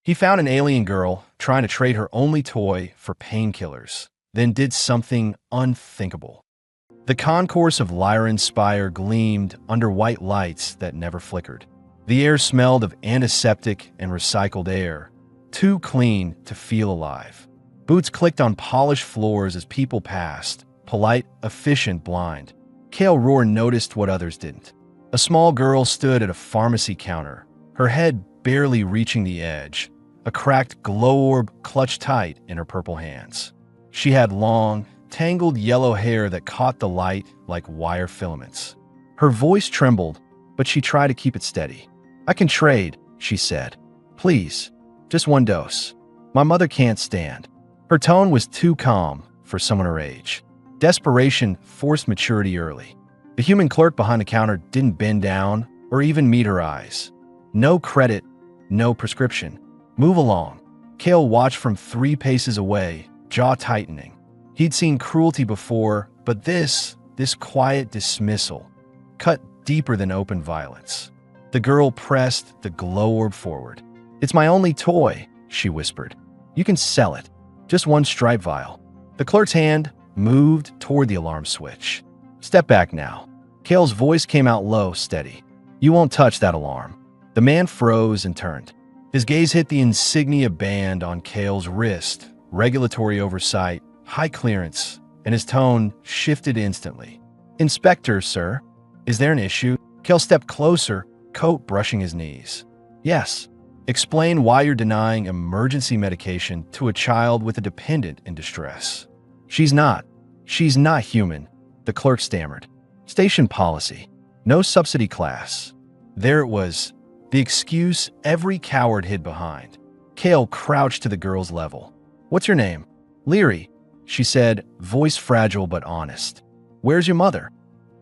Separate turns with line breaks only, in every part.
He found an alien girl trying to trade her only toy for painkillers, then did something unthinkable. The concourse of Lyran Spire gleamed under white lights that never flickered. The air smelled of antiseptic and recycled air, too clean to feel alive. Boots clicked on polished floors as people passed, polite, efficient, blind. Kale Rohr noticed what others didn't. A small girl stood at a pharmacy counter, her head barely reaching the edge, a cracked glow orb clutched tight in her purple hands. She had long, tangled yellow hair that caught the light like wire filaments. Her voice trembled, but she tried to keep it steady. "I can trade," she said. "Please, just one dose. My mother can't stand." Her tone was too calm for someone her age. Desperation forced maturity early. The human clerk behind the counter didn't bend down or even meet her eyes. "No credit, no prescription. Move along." Kale watched from 3 paces away, jaw tightening. He'd seen cruelty before, but this quiet dismissal cut deeper than open violence. The girl pressed the glow orb forward. "It's my only toy," she whispered. "You can sell it. Just one stripe vial." The clerk's hand moved toward the alarm switch. "Step back now." Kale's voice came out low, steady. "You won't touch that alarm." The man froze and turned. His gaze hit the insignia band on Kale's wrist, regulatory oversight, high clearance, and his tone shifted instantly. "Inspector, sir, is there an issue?" Kale stepped closer, coat brushing his knees. "Yes. Explain why you're denying emergency medication to a child with a dependent in distress." She's not human," the clerk stammered. "Station policy. No subsidy class." There it was, the excuse every coward hid behind. Kale crouched to the girl's level. "What's your name?" "Leary," she said, voice fragile but honest. "Where's your mother?"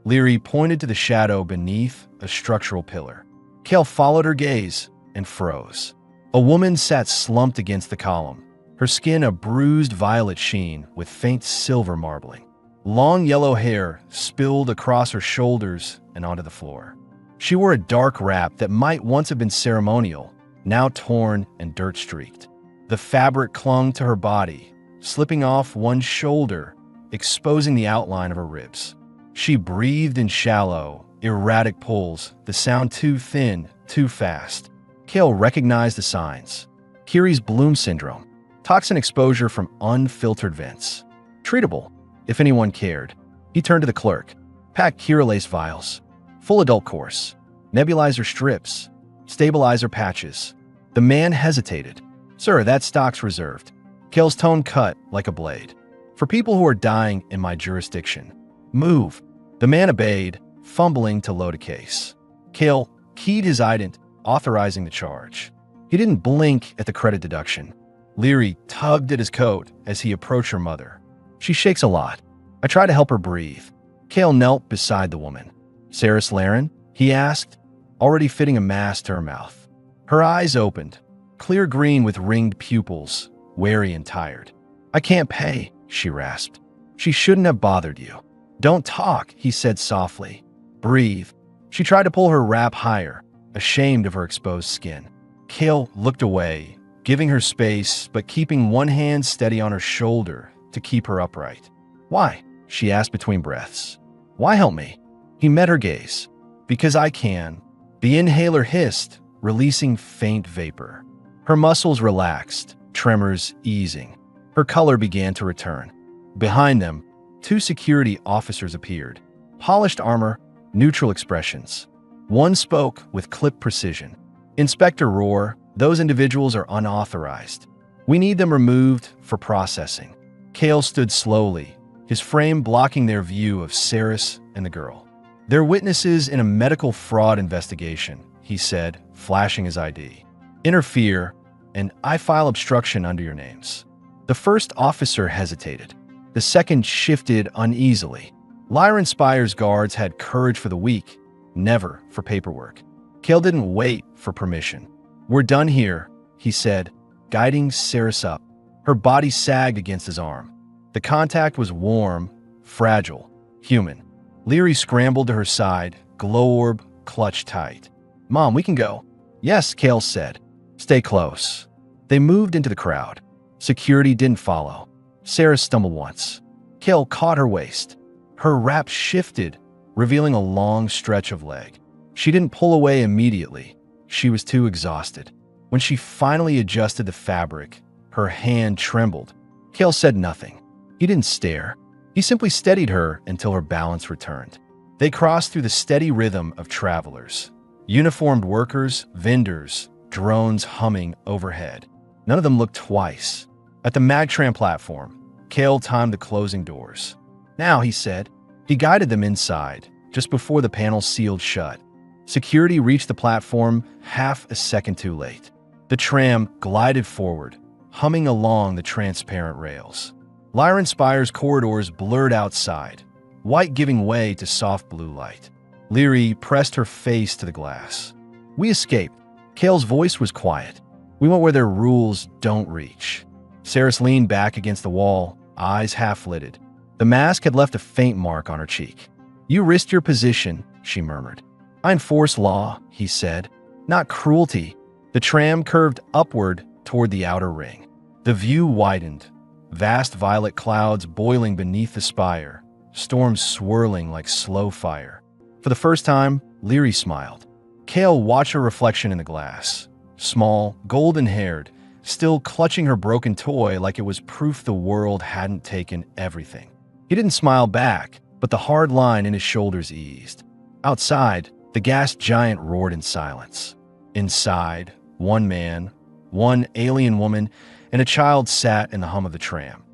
Leary pointed to the shadow beneath a structural pillar. Kale followed her gaze and froze. A woman sat slumped against the column, her skin a bruised violet sheen with faint silver marbling. Long yellow hair spilled across her shoulders and onto the floor. She wore a dark wrap that might once have been ceremonial, now torn and dirt-streaked. The fabric clung to her body, slipping off one shoulder, exposing the outline of her ribs. She breathed in shallow, erratic pulls, the sound too thin, too fast. Kale recognized the signs. Curie's Bloom syndrome, toxin exposure from unfiltered vents. Treatable, if anyone cared. He turned to the clerk. "Pack Curelase vials. Full adult course. Nebulizer strips. Stabilizer patches." The man hesitated. "Sir, that stock's reserved." Kale's tone cut like a blade. "For people who are dying in my jurisdiction. Move." The man obeyed, fumbling to load a case. Kale keyed his ident, authorizing the charge. He didn't blink at the credit deduction. Leary tugged at his coat as he approached her mother. "She shakes a lot. I try to help her breathe." Kale knelt beside the woman. "Saris Laren?" he asked, already fitting a mask to her mouth. Her eyes opened, clear green with ringed pupils, wary and tired. "I can't pay," she rasped. "She shouldn't have bothered you." "Don't talk," he said softly. "Breathe." She tried to pull her wrap higher, ashamed of her exposed skin. Kale looked away, giving her space but keeping one hand steady on her shoulder to keep her upright. "Why?" she asked between breaths. "Why help me?" He met her gaze. "Because I can." The inhaler hissed, releasing faint vapor. Her muscles relaxed, tremors easing. Her color began to return. Behind them, 2 security officers appeared. Polished armor, neutral expressions. One spoke with clip precision. "Inspector Rohr, those individuals are unauthorized. We need them removed for processing." Kale stood slowly, his frame blocking their view of Saris and the girl. "They're witnesses in a medical fraud investigation," he said, flashing his ID. "Interfere, and I file obstruction under your names." The first officer hesitated. The second shifted uneasily. Lyran Spire's guards had courage for the weak, never for paperwork. Kale didn't wait for permission. "We're done here," he said, guiding Saris up. Her body sagged against his arm. The contact was warm, fragile, human. Leary scrambled to her side, glow orb clutched tight. "Mom, we can go." "Yes," Kale said. "Stay close." They moved into the crowd. Security didn't follow. Sarah stumbled once. Kale caught her waist. Her wrap shifted, revealing a long stretch of leg. She didn't pull away immediately. She was too exhausted. When she finally adjusted the fabric, her hand trembled. Kale said nothing. He didn't stare. He simply steadied her until her balance returned. They crossed through the steady rhythm of travelers. Uniformed workers, vendors, drones humming overhead. None of them looked twice. At the Magtram platform, Kale timed the closing doors. Now, he said. He guided them inside, just before the panel sealed shut. Security reached the platform half a second too late. The tram glided forward, humming along the transparent rails. Lyran Spire's corridors blurred outside, white giving way to soft blue light. Leary pressed her face to the glass. We escaped. Kale's voice was quiet. We went where their rules don't reach. Saris leaned back against the wall, eyes half-lidded. The mask had left a faint mark on her cheek. You risked your position, she murmured. I enforce law, he said, not cruelty. The tram curved upward toward the outer ring. The view widened, vast violet clouds boiling beneath the spire, storms swirling like slow fire. For the first time, Leary smiled. Kale watched her reflection in the glass, small, golden-haired, still clutching her broken toy like it was proof the world hadn't taken everything. He didn't smile back, but the hard line in his shoulders eased. Outside, the gas giant roared in silence. Inside, one man, one alien woman, and a child sat in the hum of the tram.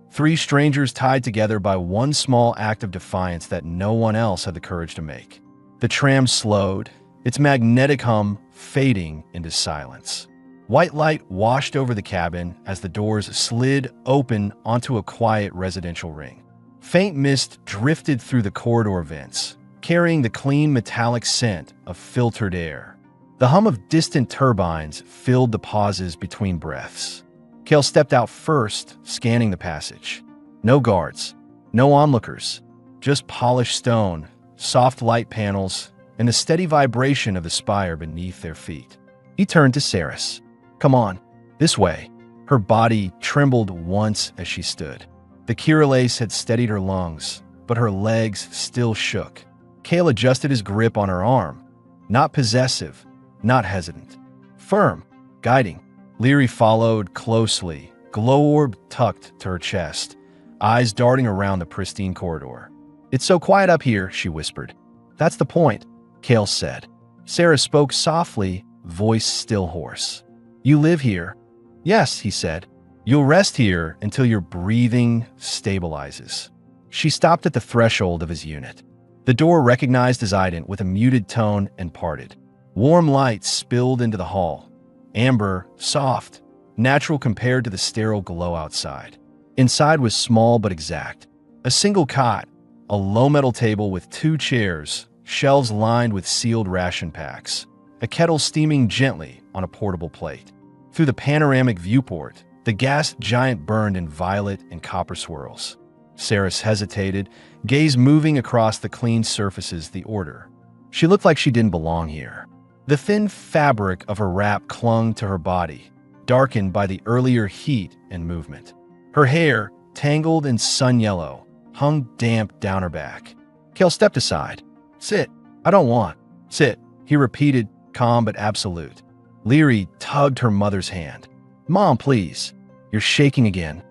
Three strangers tied together by one small act of defiance that no one else had the courage to make. The tram slowed, its magnetic hum fading into silence. White light washed over the cabin as the doors slid open onto a quiet residential ring. Faint mist drifted through the corridor vents, carrying the clean metallic scent of filtered air. The hum of distant turbines filled the pauses between breaths. Kale stepped out first, scanning the passage. No guards, no onlookers, just polished stone, soft light panels, and the steady vibration of the spire beneath their feet. He turned to Saris. Come on, this way. Her body trembled once as she stood. The Kirillase had steadied her lungs, but her legs still shook. Kale adjusted his grip on her arm. Not possessive, not hesitant. Firm, guiding. Leary followed closely, glow orb tucked to her chest, eyes darting around the pristine corridor. It's so quiet up here, she whispered. That's the point, Kale said. Sarah spoke softly, voice still hoarse. You live here? Yes, he said. You'll rest here until your breathing stabilizes. She stopped at the threshold of his unit. The door recognized his ident with a muted tone and parted. Warm light spilled into the hall. Amber, soft, natural compared to the sterile glow outside. Inside was small but exact. A single cot, a low metal table with 2 chairs, shelves lined with sealed ration packs, a kettle steaming gently on a portable plate. Through the panoramic viewport, the gas giant burned in violet and copper swirls. Saris hesitated, gaze moving across the clean surfaces the order. She looked like she didn't belong here. The thin fabric of her wrap clung to her body, darkened by the earlier heat and movement. Her hair, tangled in sun yellow, hung damp down her back. Kale stepped aside. Sit. I don't want. Sit, he repeated, calm but absolute. Leary tugged her mother's hand. Mom, please. You're shaking again.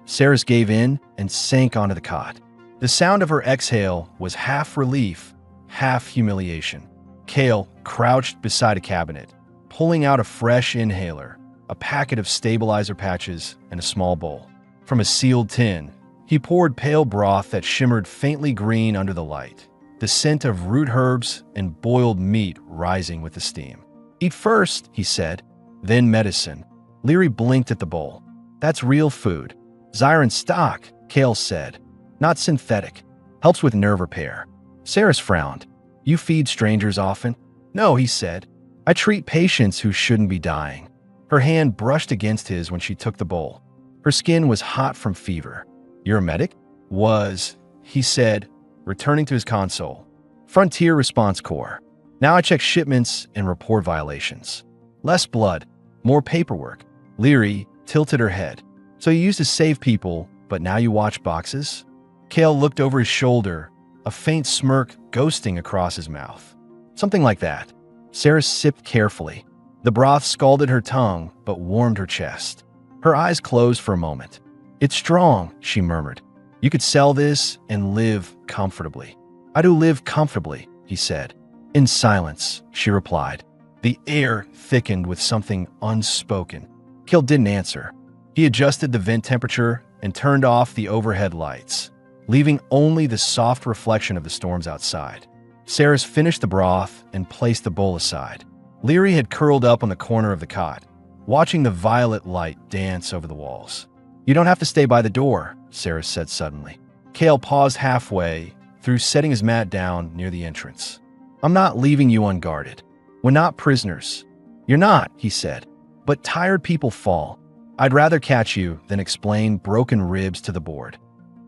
Saris gave in and sank onto the cot. The sound of her exhale was half relief, half humiliation. Kale crouched beside a cabinet, pulling out a fresh inhaler, a packet of stabilizer patches, and a small bowl. From a sealed tin, he poured pale broth that shimmered faintly green under the light, the scent of root herbs and boiled meat rising with the steam. Eat first, he said, then medicine. Leary blinked at the bowl. That's real food. Zyron stock, Kale said. Not synthetic. Helps with nerve repair. Saris frowned. You feed strangers often? No, he said. I treat patients who shouldn't be dying. Her hand brushed against his when she took the bowl. Her skin was hot from fever. You're a medic? He said, returning to his console. Frontier Response Corps. Now I check shipments and report violations. Less blood, more paperwork. Leary tilted her head. So you used to save people, but now you watch boxes? Cale looked over his shoulder, a faint smirk ghosting across his mouth. Something like that. Sarah sipped carefully. The broth scalded her tongue, but warmed her chest. Her eyes closed for a moment. It's strong, she murmured. You could sell this and live comfortably. I do live comfortably, he said. In silence, she replied. The air thickened with something unspoken. Cale didn't answer. He adjusted the vent temperature and turned off the overhead lights, leaving only the soft reflection of the storms outside. Saris finished the broth and placed the bowl aside. Leary had curled up on the corner of the cot, watching the violet light dance over the walls. You don't have to stay by the door, Saris said suddenly. Cale paused halfway through setting his mat down near the entrance. I'm not leaving you unguarded. We're not prisoners. You're not, he said. But tired people fall. I'd rather catch you than explain broken ribs to the board.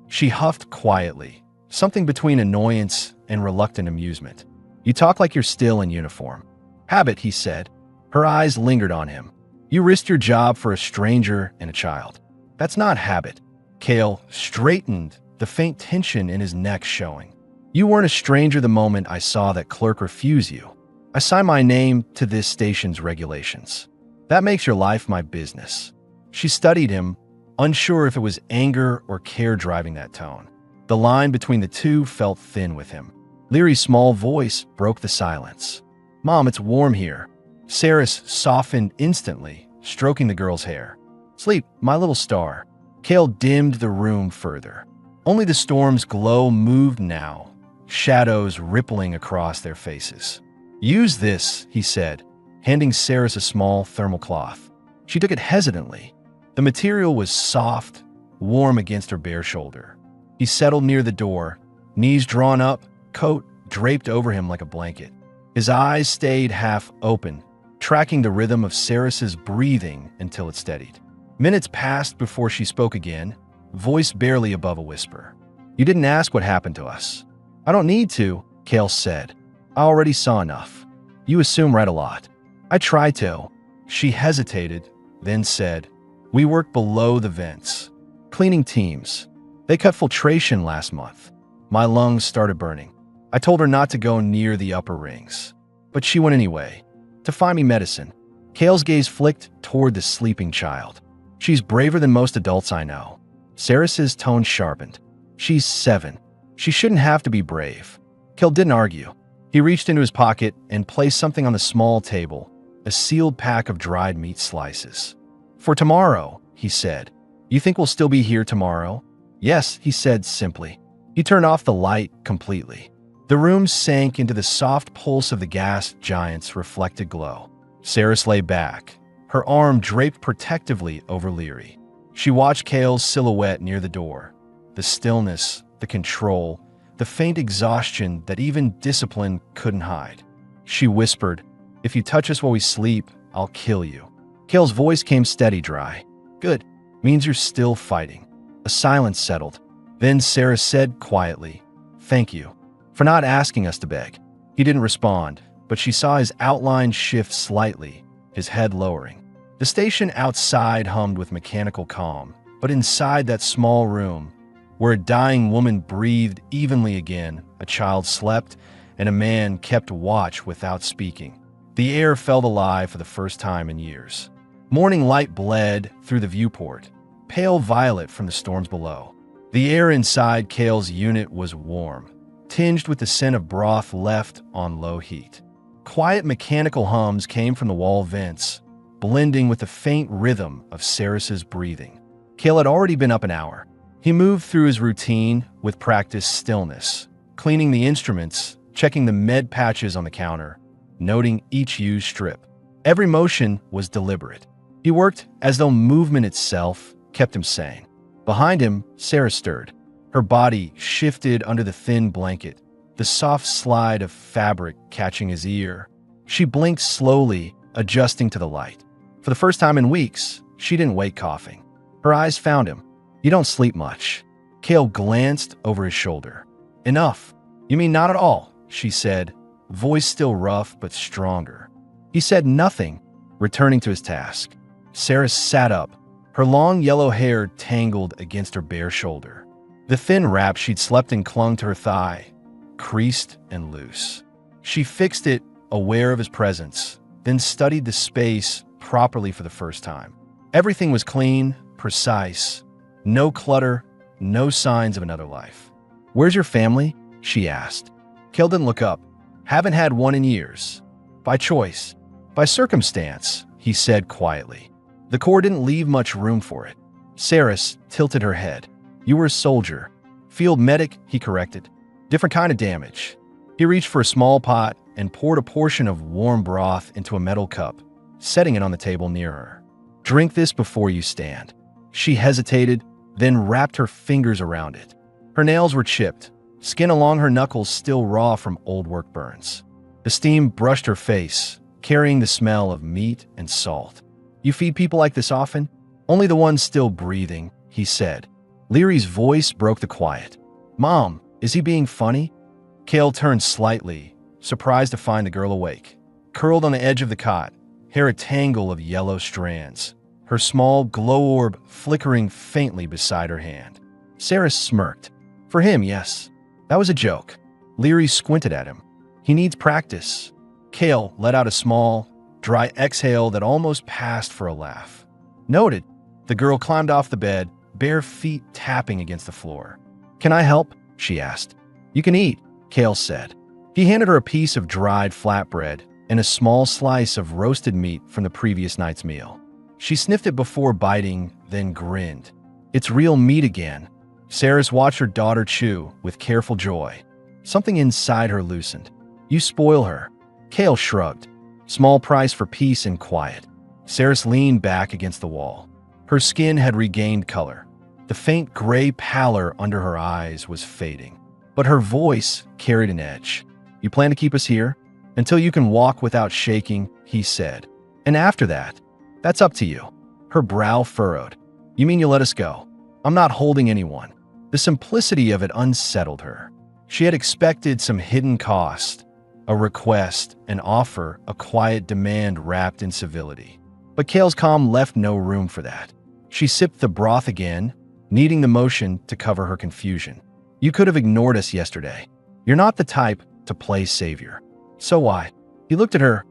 She huffed quietly, something between annoyance and reluctant amusement. You talk like you're still in uniform. Habit, he said. Her eyes lingered on him. You risked your job for a stranger and a child. That's not habit. Cale straightened, the faint tension in his neck showing. You weren't a stranger the moment I saw that clerk refuse you. I signed my name to this station's regulations. That makes your life my business. She studied him, unsure if it was anger or care driving that tone. The line between the two felt thin with him. Leary's small voice broke the silence. Mom, it's warm here. Saris softened instantly, stroking the girl's hair. Sleep, my little star. Cale dimmed the room further. Only the storm's glow moved now, shadows rippling across their faces. Use this, he said, handing Saris a small thermal cloth. She took it hesitantly. The material was soft, warm against her bare shoulder. He settled near the door, knees drawn up, coat draped over him like a blanket. His eyes stayed half open, tracking the rhythm of Saris's breathing until it steadied. Minutes passed before she spoke again, voice barely above a whisper. You didn't ask what happened to us. I don't need to, Cale said. I already saw enough. You assume right a lot. I try to. She hesitated, then said, We work below the vents. Cleaning teams. They cut filtration last month. My lungs started burning. I told her not to go near the upper rings. But she went anyway, to find me medicine. Cale's gaze flicked toward the sleeping child. She's braver than most adults I know. Saris's tone sharpened. She's 7. She shouldn't have to be brave. Cale didn't argue. He reached into his pocket and placed something on the small table, a sealed pack of dried meat slices. For tomorrow, he said. You think we'll still be here tomorrow? Yes, he said simply. He turned off the light completely. The room sank into the soft pulse of the gas giant's reflected glow. Saris lay back, her arm draped protectively over Leary. She watched Cale's silhouette near the door. The stillness, the control, the faint exhaustion that even discipline couldn't hide. She whispered, If you touch us while we sleep, I'll kill you. Cale's voice came steady dry. Good. Means you're still fighting. A silence settled. Then Saris said quietly, Thank you for not asking us to beg. He didn't respond, but she saw his outline shift slightly, his head lowering. The station outside hummed with mechanical calm, but inside that small room, where a dying woman breathed evenly again, a child slept, and a man kept watch without speaking. The air felt alive for the first time in years. Morning light bled through the viewport, pale violet from the storms below. The air inside Cale's unit was warm, tinged with the scent of broth left on low heat. Quiet mechanical hums came from the wall vents, blending with the faint rhythm of Saris's breathing. Cale had already been up an hour. He moved through his routine with practiced stillness, cleaning the instruments, checking the med patches on the counter, noting each used strip. Every motion was deliberate. He worked as though movement itself kept him sane. Behind him, Sarah stirred. Her body shifted under the thin blanket, the soft slide of fabric catching his ear. She blinked slowly, adjusting to the light. For the first time in weeks, she didn't wake coughing. Her eyes found him. You don't sleep much. Cale glanced over his shoulder. Enough. You mean not at all, she said, voice still rough but stronger. He said nothing, returning to his task. Sarah sat up, her long yellow hair tangled against her bare shoulder. The thin wrap she'd slept in clung to her thigh, creased and loose. She fixed it, aware of his presence, then studied the space properly for the first time. Everything was clean, precise, no clutter, no signs of another life. "Where's your family?" she asked. Cale didn't look up. "Haven't had one in years. By choice. By circumstance," he said quietly. The core didn't leave much room for it. Saris tilted her head. "You were a soldier. Field medic," he corrected. "Different kind of damage." He reached for a small pot and poured a portion of warm broth into a metal cup, setting it on the table near her. "Drink this before you stand." She hesitated, then wrapped her fingers around it. Her nails were chipped, skin along her knuckles still raw from old work burns. The steam brushed her face, carrying the smell of meat and salt. "You feed people like this often?" "Only the ones still breathing," he said. Leary's voice broke the quiet. "Mom, is he being funny?" Cale turned slightly, surprised to find the girl awake. Curled on the edge of the cot, hair a tangle of yellow strands, her small glow orb flickering faintly beside her hand. Sarah smirked. "For him, yes. That was a joke." Leary squinted at him. "He needs practice." Cale let out a small, dry exhale that almost passed for a laugh. "Noted." The girl climbed off the bed, bare feet tapping against the floor. "Can I help?" she asked. "You can eat," Cale said. He handed her a piece of dried flatbread and a small slice of roasted meat from the previous night's meal. She sniffed it before biting, then grinned. "It's real meat again." Saris watched her daughter chew with careful joy. Something inside her loosened. "You spoil her." Cale shrugged. Small price for peace and quiet. Saris leaned back against the wall. Her skin had regained color. The faint gray pallor under her eyes was fading. But her voice carried an edge. "You plan to keep us here? Until you can walk without shaking," he said. "And after that? That's up to you." Her brow furrowed. "You mean you'll let us go?" "I'm not holding anyone." The simplicity of it unsettled her. She had expected some hidden cost, a request, an offer, a quiet demand wrapped in civility. But Cale's calm left no room for that. She sipped the broth again, needing the motion to cover her confusion. "You could have ignored us yesterday. You're not the type to play savior." "So why?" He looked at her,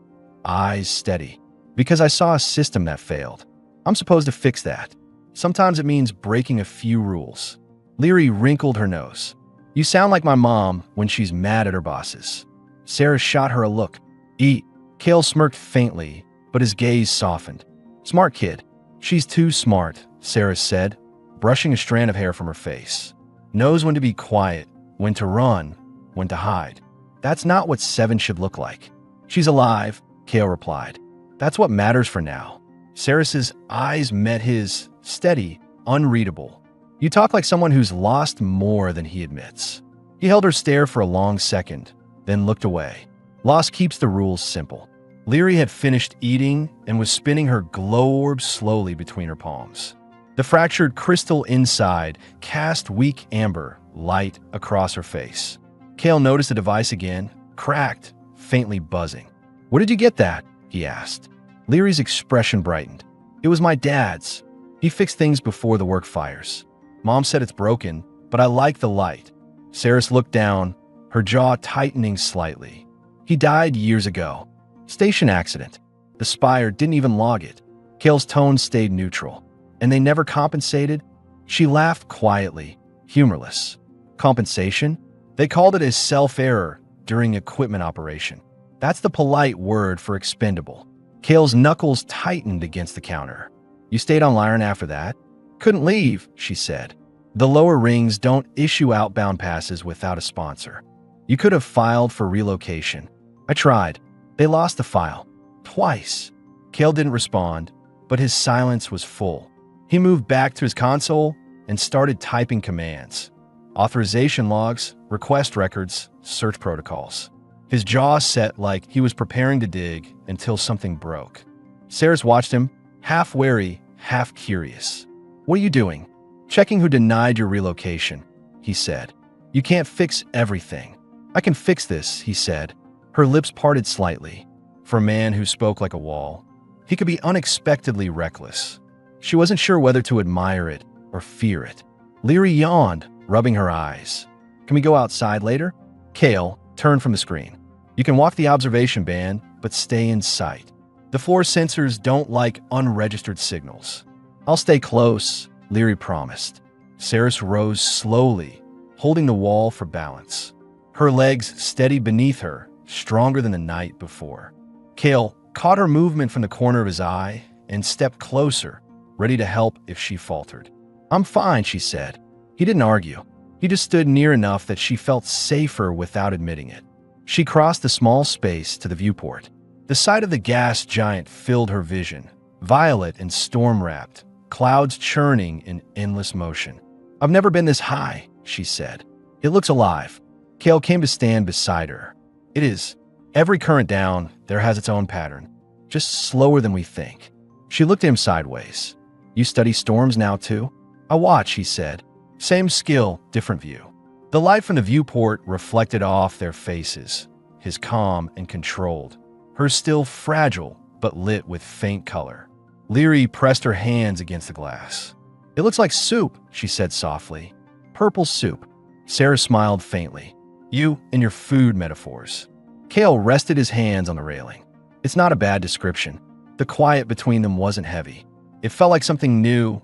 eyes steady. "Because I saw a system that failed. I'm supposed to fix that. Sometimes it means breaking a few rules." Leary wrinkled her nose. "You sound like my mom when she's mad at her bosses." Sarah shot her a look. "Eat." Cale smirked faintly, but his gaze softened. "Smart kid." "She's too smart," Sarah said, brushing a strand of hair from her face. "Knows when to be quiet, when to run, when to hide. That's not what 7 should look like." "She's alive," Cale replied. "That's what matters for now." Saris's eyes met his, steady, unreadable. "You talk like someone who's lost more than he admits." He held her stare for a long second, then looked away. "Loss keeps the rules simple." Leary had finished eating and was spinning her glow orb slowly between her palms. The fractured crystal inside cast weak amber light across her face. Cale noticed the device again, cracked, faintly buzzing. "Where did you get that?" he asked. Leary's expression brightened. "It was my dad's. He fixed things before the work fires. Mom said it's broken, but I like the light." Saris looked down, her jaw tightening slightly. "He died years ago. Station accident. The Spire didn't even log it." Cale's tone stayed neutral. "And they never compensated?" She laughed quietly, humorless. "Compensation? They called it a self-error during equipment operation. That's the polite word for expendable." Cale's knuckles tightened against the counter. "You stayed on Lyran after that?" "Couldn't leave," she said. "The lower rings don't issue outbound passes without a sponsor. You could have filed for relocation." "I tried. They lost the file. Twice." Cale didn't respond, but his silence was full. He moved back to his console and started typing commands. Authorization logs, request records, search protocols. His jaw set like he was preparing to dig until something broke. Saris watched him, half wary, half curious. "What are you doing?" "Checking who denied your relocation," he said. "You can't fix everything." "I can fix this," he said. Her lips parted slightly. For a man who spoke like a wall, He could be unexpectedly reckless. She wasn't sure whether to admire it or fear it. Leary yawned, rubbing her eyes. Can we go outside later? Kale turned from the screen. You can walk the observation band, but stay in sight. The floor sensors don't like unregistered signals. I'll stay close, Leary promised. Saris rose slowly, holding the wall for balance. Her legs steady beneath her, stronger than the night before. Kale caught her movement from the corner of his eye and stepped closer, ready to help if she faltered. I'm fine, she said. He didn't argue. He just stood near enough that she felt safer without admitting it. She crossed the small space to the viewport. The sight of the gas giant filled her vision, violet and storm-wrapped, clouds churning in endless motion. I've never been this high, she said. It looks alive. Kale came to stand beside her. It is. Every current down there has its own pattern, just slower than we think. She looked at him sideways. You study storms now too? I watch, he said. Same skill, different view. The light from the viewport reflected off their faces, his calm and controlled, hers still fragile but lit with faint color. Leary pressed her hands against the glass. It looks like soup, she said softly. Purple soup. Sarah smiled faintly. You and your food metaphors. Kale rested his hands on the railing. It's not a bad description. The quiet between them wasn't heavy. It felt like something new,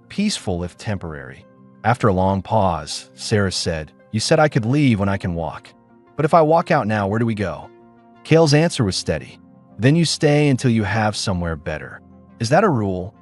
peaceful if temporary. After a long pause, Sarah said, You said I could leave when I can walk. But if I walk out now, where do we go? Kale's answer was steady. Then you stay until you have somewhere better. Is that a rule?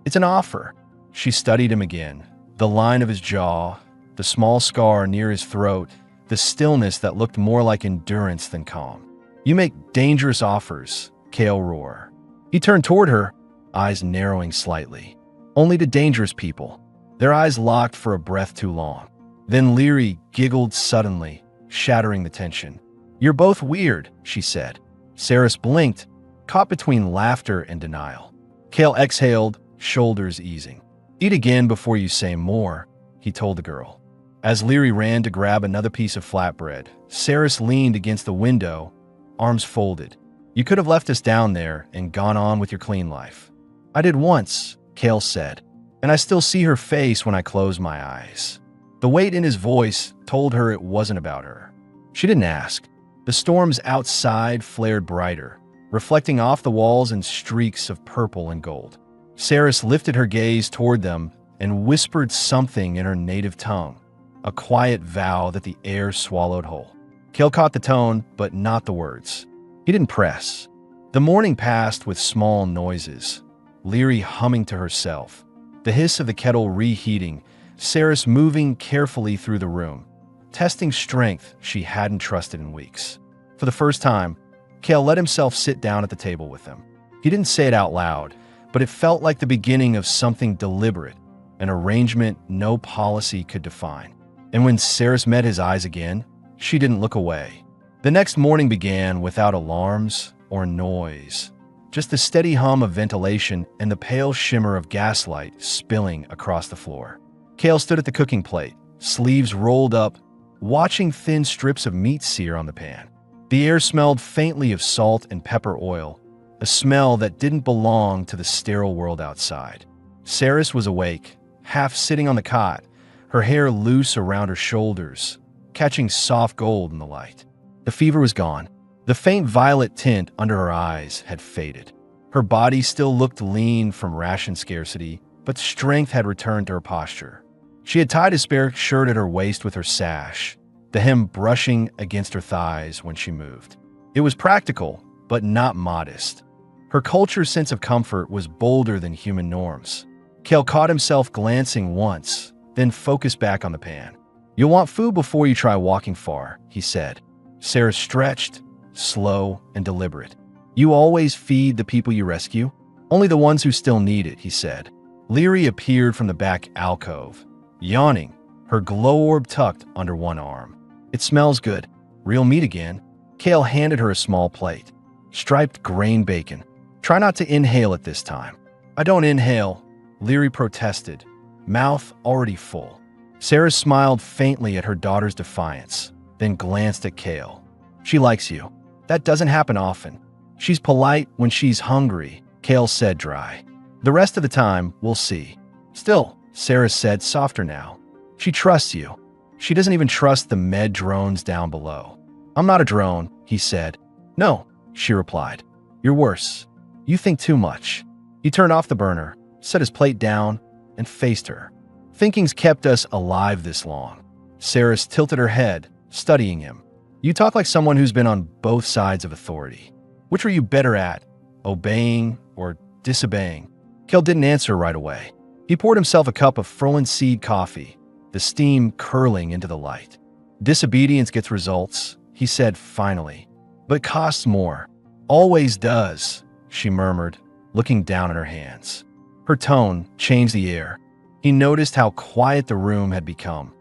It's an offer. She studied him again. The line of his jaw, the small scar near his throat, the stillness that looked more like endurance than calm. You make dangerous offers, Kale roared. He turned toward her, eyes narrowing slightly. Only to dangerous people. Their eyes locked for a breath too long. Then Leary giggled suddenly, shattering the tension. You're both weird, she said. Saris blinked, caught between laughter and denial. Kale exhaled, shoulders easing. Eat again before you say more, he told the girl. As Leary ran to grab another piece of flatbread, Saris leaned against the window, arms folded. You could have left us down there and gone on with your clean life. I did once, Kale said, and I still see her face when I close my eyes. The weight in his voice told her it wasn't about her. She didn't ask. The storms outside flared brighter, reflecting off the walls in streaks of purple and gold. Saris lifted her gaze toward them and whispered something in her native tongue, a quiet vow that the air swallowed whole. Kale caught the tone, but not the words. He didn't press. The morning passed with small noises, Leary humming to herself, the hiss of the kettle reheating, Saris moving carefully through the room, testing strength she hadn't trusted in weeks. For the first time, Kale let himself sit down at the table with them. He didn't say it out loud, but it felt like the beginning of something deliberate, an arrangement no policy could define. And when Saris met his eyes again, she didn't look away. The next morning began without alarms or noise, just the steady hum of ventilation and the pale shimmer of gaslight spilling across the floor. Kale stood at the cooking plate, sleeves rolled up, watching thin strips of meat sear on the pan. The air smelled faintly of salt and pepper oil, a smell that didn't belong to the sterile world outside. Saris was awake, half sitting on the cot, her hair loose around her shoulders, catching soft gold in the light. The fever was gone. The faint violet tint under her eyes had faded. Her body still looked lean from ration scarcity, but strength had returned to her posture. She had tied a spare shirt at her waist with her sash, the hem brushing against her thighs when she moved. It was practical, but not modest. Her culture's sense of comfort was bolder than human norms. Kale caught himself glancing once, then focused back on the pan. You'll want food before you try walking far, he said. Sarah stretched, slow and deliberate. You always feed the people you rescue? Only the ones who still need it, he said. Leary appeared from the back alcove, yawning, her glow orb tucked under one arm. It smells good. Real meat again. Kale handed her a small plate. Striped grain bacon. Try not to inhale it this time. I don't inhale, Leary protested, mouth already full. Sarah smiled faintly at her daughter's defiance, then glanced at Kale. She likes you. That doesn't happen often. She's polite when she's hungry, Kale said dry. The rest of the time, we'll see. Still, Sarah said softer now. She trusts you. She doesn't even trust the med drones down below. I'm not a drone, he said. No, she replied. You're worse. You think too much. He turned off the burner, set his plate down, and faced her. Thinking's kept us alive this long. Sarah tilted her head, studying him. You talk like someone who's been on both sides of authority. Which are you better at, obeying or disobeying? Kel didn't answer right away. He poured himself a cup of Froland seed coffee, the steam curling into the light. Disobedience gets results, he said finally, but costs more. Always does, she murmured, looking down at her hands. Her tone changed the air. He noticed how quiet the room had become,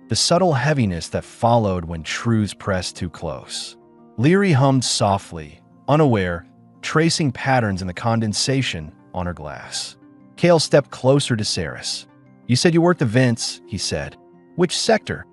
the subtle heaviness that followed when truths pressed too close. Leary hummed softly, unaware, tracing patterns in the condensation on her glass. Kale stepped closer to Saris. You said you worked the vents, he said. Which sector?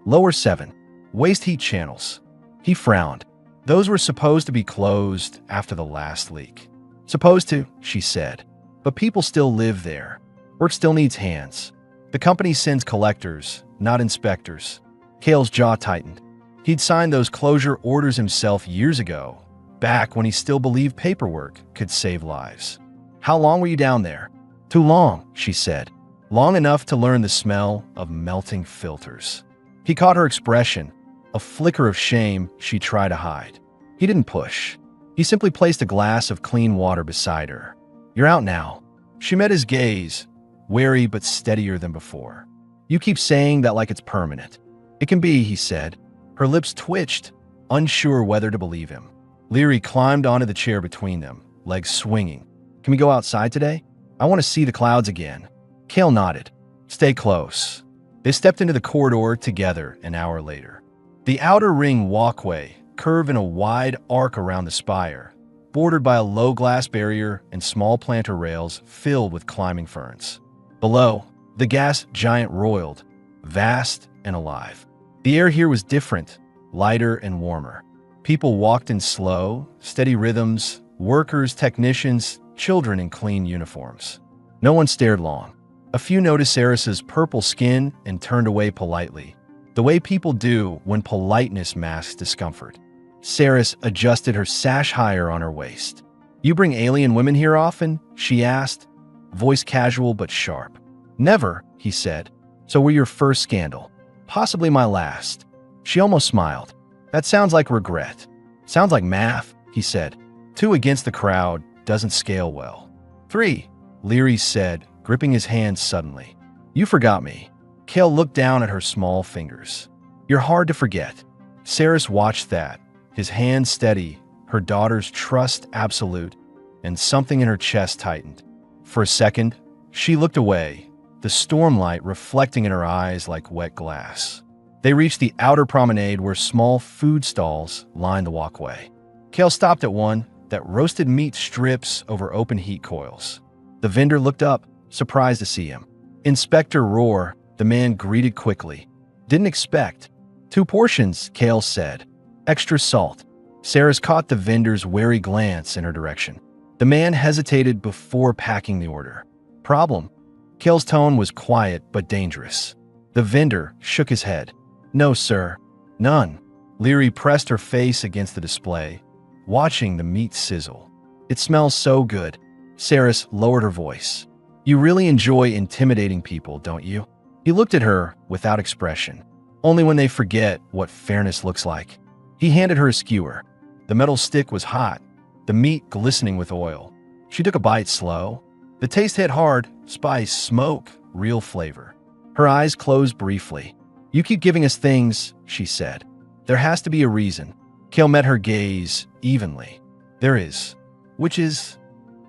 Lower 7. Waste heat channels. He frowned. Those were supposed to be closed after the last leak. Supposed to, she said. But people still live there. Work still needs hands. The company sends collectors, not inspectors. Kale's jaw tightened. He'd signed those closure orders himself years ago, back when he still believed paperwork could save lives. How long were you down there? Too long, she said. Long enough to learn the smell of melting filters. He caught her expression, a flicker of shame she tried to hide. He didn't push. He simply placed a glass of clean water beside her. You're out now. She met his gaze, wary but steadier than before. You keep saying that like it's permanent. It can be, he said. Her lips twitched, unsure whether to believe him. Leary climbed onto the chair between them, legs swinging. Can we go outside today? I want to see the clouds again. Kale nodded. Stay close. They stepped into the corridor together an hour later. The outer ring walkway curved in a wide arc around the spire, bordered by a low glass barrier and small planter rails filled with climbing ferns. Below, the gas giant roiled, vast and alive. The air here was different, lighter and warmer. People walked in slow, steady rhythms, workers, technicians, children in clean uniforms. No one stared long. A few noticed Saris's purple skin and turned away politely, the way people do when politeness masks discomfort. Saris adjusted her sash higher on her waist. You bring alien women here often? She asked, voice casual but sharp. Never, he said. So we're your first scandal. Possibly my last. She almost smiled. That sounds like regret. Sounds like math, he said. 2 against the crowd doesn't scale well. 3, Leary said, gripping his hand suddenly. You forgot me. Kale looked down at her small fingers. You're hard to forget. Saris watched that, his hand steady, her daughter's trust absolute, and something in her chest tightened. For a second, she looked away, the stormlight reflecting in her eyes like wet glass. They reached the outer promenade where small food stalls lined the walkway. Kale stopped at one that roasted meat strips over open heat coils. The vendor looked up, surprised to see him. Inspector Roar, the man greeted quickly. Didn't expect. 2 portions, Kale said. Extra salt. Saris caught the vendor's wary glance in her direction. The man hesitated before packing the order. Problem? Kale's tone was quiet but dangerous. The vendor shook his head. No, sir. None. Leary pressed her face against the display, watching the meat sizzle. It smells so good. Saris lowered her voice. You really enjoy intimidating people, don't you? He looked at her without expression. Only when they forget what fairness looks like. He handed her a skewer. The metal stick was hot, the meat glistening with oil. She took a bite slow. The taste hit hard, spice, smoke, real flavor. Her eyes closed briefly. You keep giving us things, she said. There has to be a reason. Kale met her gaze evenly. There is. Which is?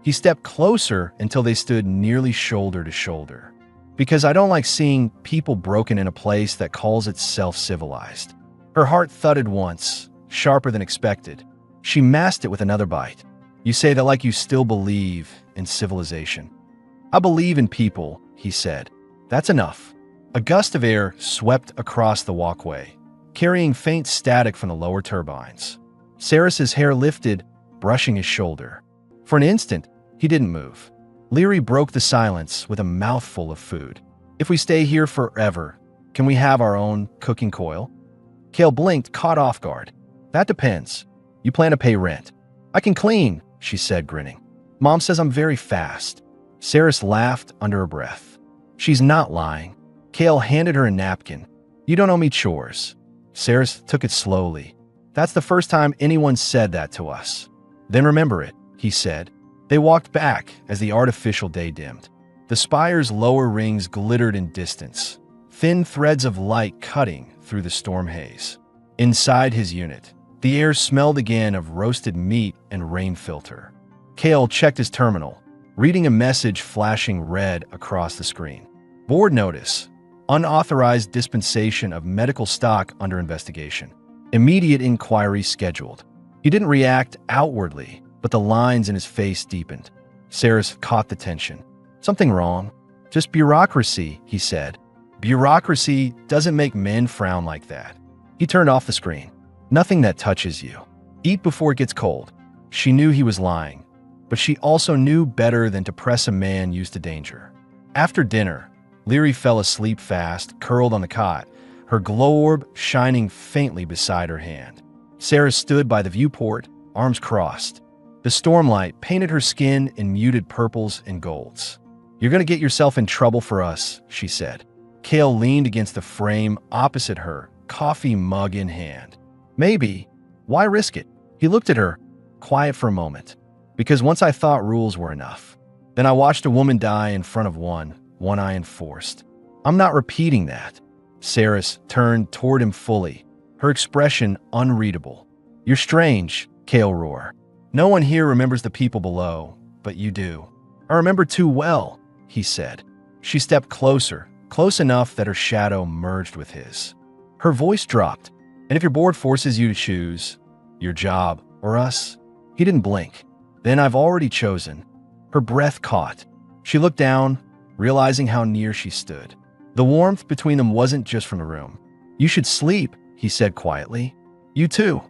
He stepped closer until they stood nearly shoulder to shoulder. Because I don't like seeing people broken in a place that calls itself civilized. Her heart thudded once, sharper than expected. She masked it with another bite. You say that like you still believe in civilization. I believe in people, he said. That's enough. A gust of air swept across the walkway, carrying faint static from the lower turbines. Saris's hair lifted, brushing his shoulder. For an instant, He didn't move. Leary broke the silence with a mouthful of food. If we stay here forever, can we have our own cooking coil? Cale blinked, caught off guard. That depends. You plan to pay rent. I can clean, she said, grinning. Mom says I'm very fast. Saris laughed under her breath. She's not lying. Cale handed her a napkin. You don't owe me chores. Saris took it slowly. That's the first time anyone said that to us. Then remember it, he said. They walked back as the artificial day dimmed. The spire's lower rings glittered in distance, thin threads of light cutting through the storm haze. Inside his unit, the air smelled again of roasted meat and rain filter. Cale checked his terminal, reading a message flashing red across the screen. Board notice. Unauthorized dispensation of medical stock under investigation. Immediate inquiry scheduled. He didn't react outwardly, but the lines in his face deepened. Saris caught the tension. Something wrong? Just bureaucracy, he said. Bureaucracy doesn't make men frown like that. He turned off the screen. Nothing that touches you. Eat before it gets cold. She knew he was lying, but she also knew better than to press a man used to danger. After dinner, Leary fell asleep fast, curled on the cot, her glow orb shining faintly beside her hand. Sarah stood by the viewport, arms crossed. The stormlight painted her skin in muted purples and golds. You're going to get yourself in trouble for us, she said. Cale leaned against the frame opposite her, coffee mug in hand. Maybe. Why risk it? He looked at her, quiet for a moment. Because once I thought rules were enough. Then I watched a woman die in front of one eye enforced. I'm not repeating that. Saris turned toward him fully, her expression unreadable. You're strange, Cale roared. No one here remembers the people below, but you do. I remember too well, he said. She stepped closer, close enough that her shadow merged with his. Her voice dropped. And if your board forces you to choose, your job or us? He didn't blink. Then I've already chosen. Her breath caught. She looked down, realizing how near she stood. The warmth between them wasn't just from the room. You should sleep, he said quietly. You too,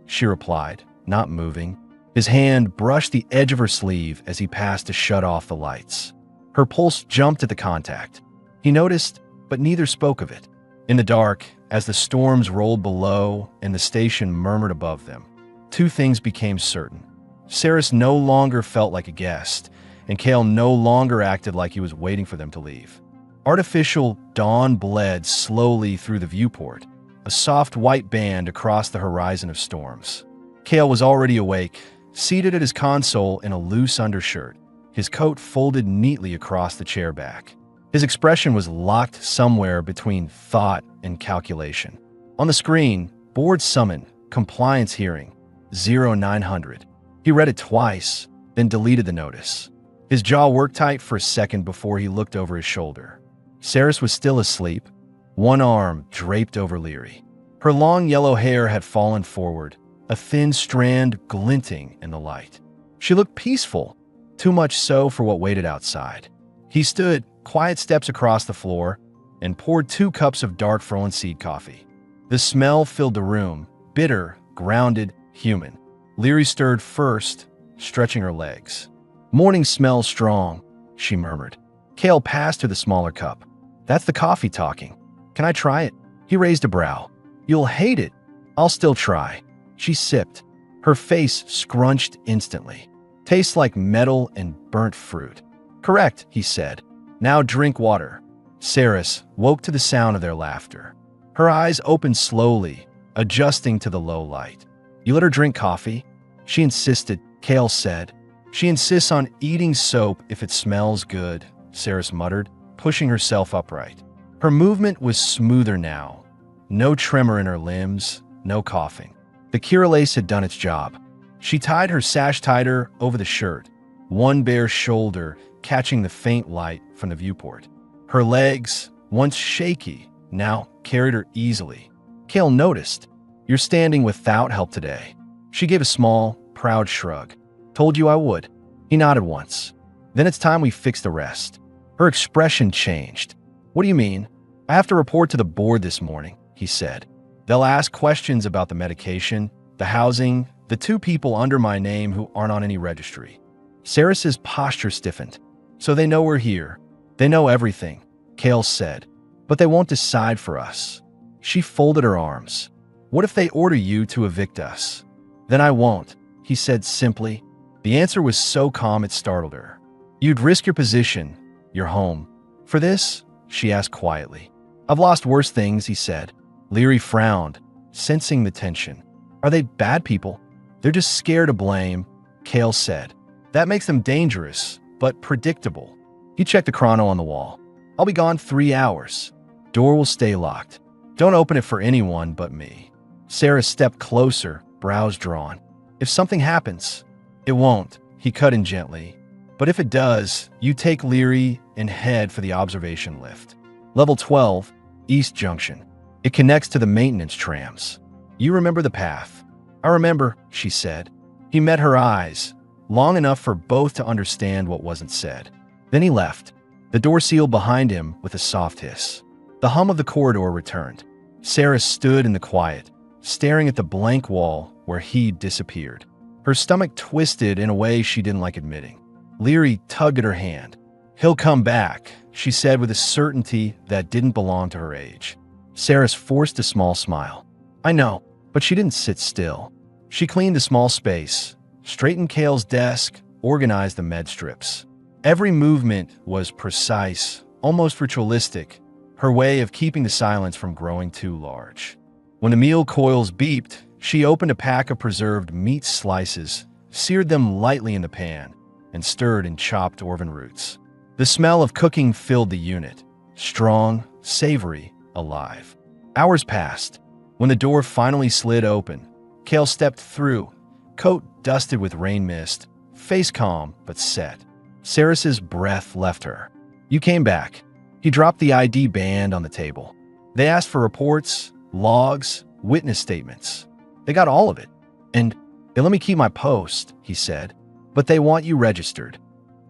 she replied, not moving. His hand brushed the edge of her sleeve as he passed to shut off the lights. Her pulse jumped at the contact. He noticed, but neither spoke of it. In the dark, as the storms rolled below and the station murmured above them, two things became certain. Saris no longer felt like a guest, and Cale no longer acted like he was waiting for them to leave. Artificial dawn bled slowly through the viewport, a soft white band across the horizon of storms. Cale was already awake, seated at his console in a loose undershirt, his coat folded neatly across the chair back. His expression was locked somewhere between thought and calculation. On the screen, board summon, compliance hearing, 0900. He read it twice, then deleted the notice. His jaw worked tight for a second before he looked over his shoulder. Saris was still asleep, one arm draped over Leary. Her long yellow hair had fallen forward, a thin strand glinting in the light. She looked peaceful, too much so for what waited outside. He stood, quiet steps across the floor, and poured 2 cups of dark frozen seed coffee. The smell filled the room, bitter, grounded, human. Leary stirred first, stretching her legs. Morning smells strong, she murmured. Cale passed her the smaller cup. That's the coffee talking. Can I try it? He raised a brow. You'll hate it. I'll still try. She sipped. Her face scrunched instantly. Tastes like metal and burnt fruit. Correct, he said. Now drink water. Saris woke to the sound of their laughter. Her eyes opened slowly, adjusting to the low light. You let her drink coffee? She insisted, Cale said. She insists on eating soap if it smells good, Saris muttered, pushing herself upright. Her movement was smoother now. No tremor in her limbs, no coughing. The cuirass had done its job. She tied her sash tighter over the shirt, one bare shoulder catching the faint light from the viewport. Her legs, once shaky, now carried her easily. Cale noticed. You're standing without help today. She gave a small, proud shrug. Told you I would. He nodded once. Then it's time we fix the rest. Her expression changed. What do you mean? I have to report to the board this morning, he said. They'll ask questions about the medication, the housing, the 2 people under my name who aren't on any registry. Saris's posture stiffened. So they know we're here. They know everything, Kale said. But they won't decide for us. She folded her arms. What if they order you to evict us? Then I won't, he said simply. The answer was so calm it startled her. You'd risk your position, your home. For this? She asked quietly. I've lost worse things, he said. Leary frowned, sensing the tension. Are they bad people? They're just scared of blame, Kale said. That makes them dangerous, but predictable. He checked the chrono on the wall. I'll be gone 3 hours. Door will stay locked. Don't open it for anyone but me. Sarah stepped closer, brows drawn. If something happens, it won't, he cut in gently. But if it does, you take Leary and head for the observation lift. Level 12, East Junction. It connects to the maintenance trams. You remember the path. I remember, she said. He met her eyes, long enough for both to understand what wasn't said. Then he left. The door sealed behind him with a soft hiss. The hum of the corridor returned. Sarah stood in the quiet, staring at the blank wall where he'd disappeared. Her stomach twisted in a way she didn't like admitting. Leary tugged at her hand. He'll come back, she said with a certainty that didn't belong to her age. Sarah forced a small smile. I know, but she didn't sit still. She cleaned the small space, straightened Kale's desk, organized the med strips. Every movement was precise, almost ritualistic, her way of keeping the silence from growing too large. When the meal coils beeped, she opened a pack of preserved meat slices, seared them lightly in the pan, and stirred in chopped Orvan roots. The smell of cooking filled the unit, strong, savory, alive. Hours passed. When the door finally slid open, Kale stepped through, coat dusted with rain mist, face calm but set. Saris's breath left her. You came back. He dropped the ID band on the table. They asked for reports, logs, witness statements. They got all of it. And they let me keep my post, he said. But they want you registered.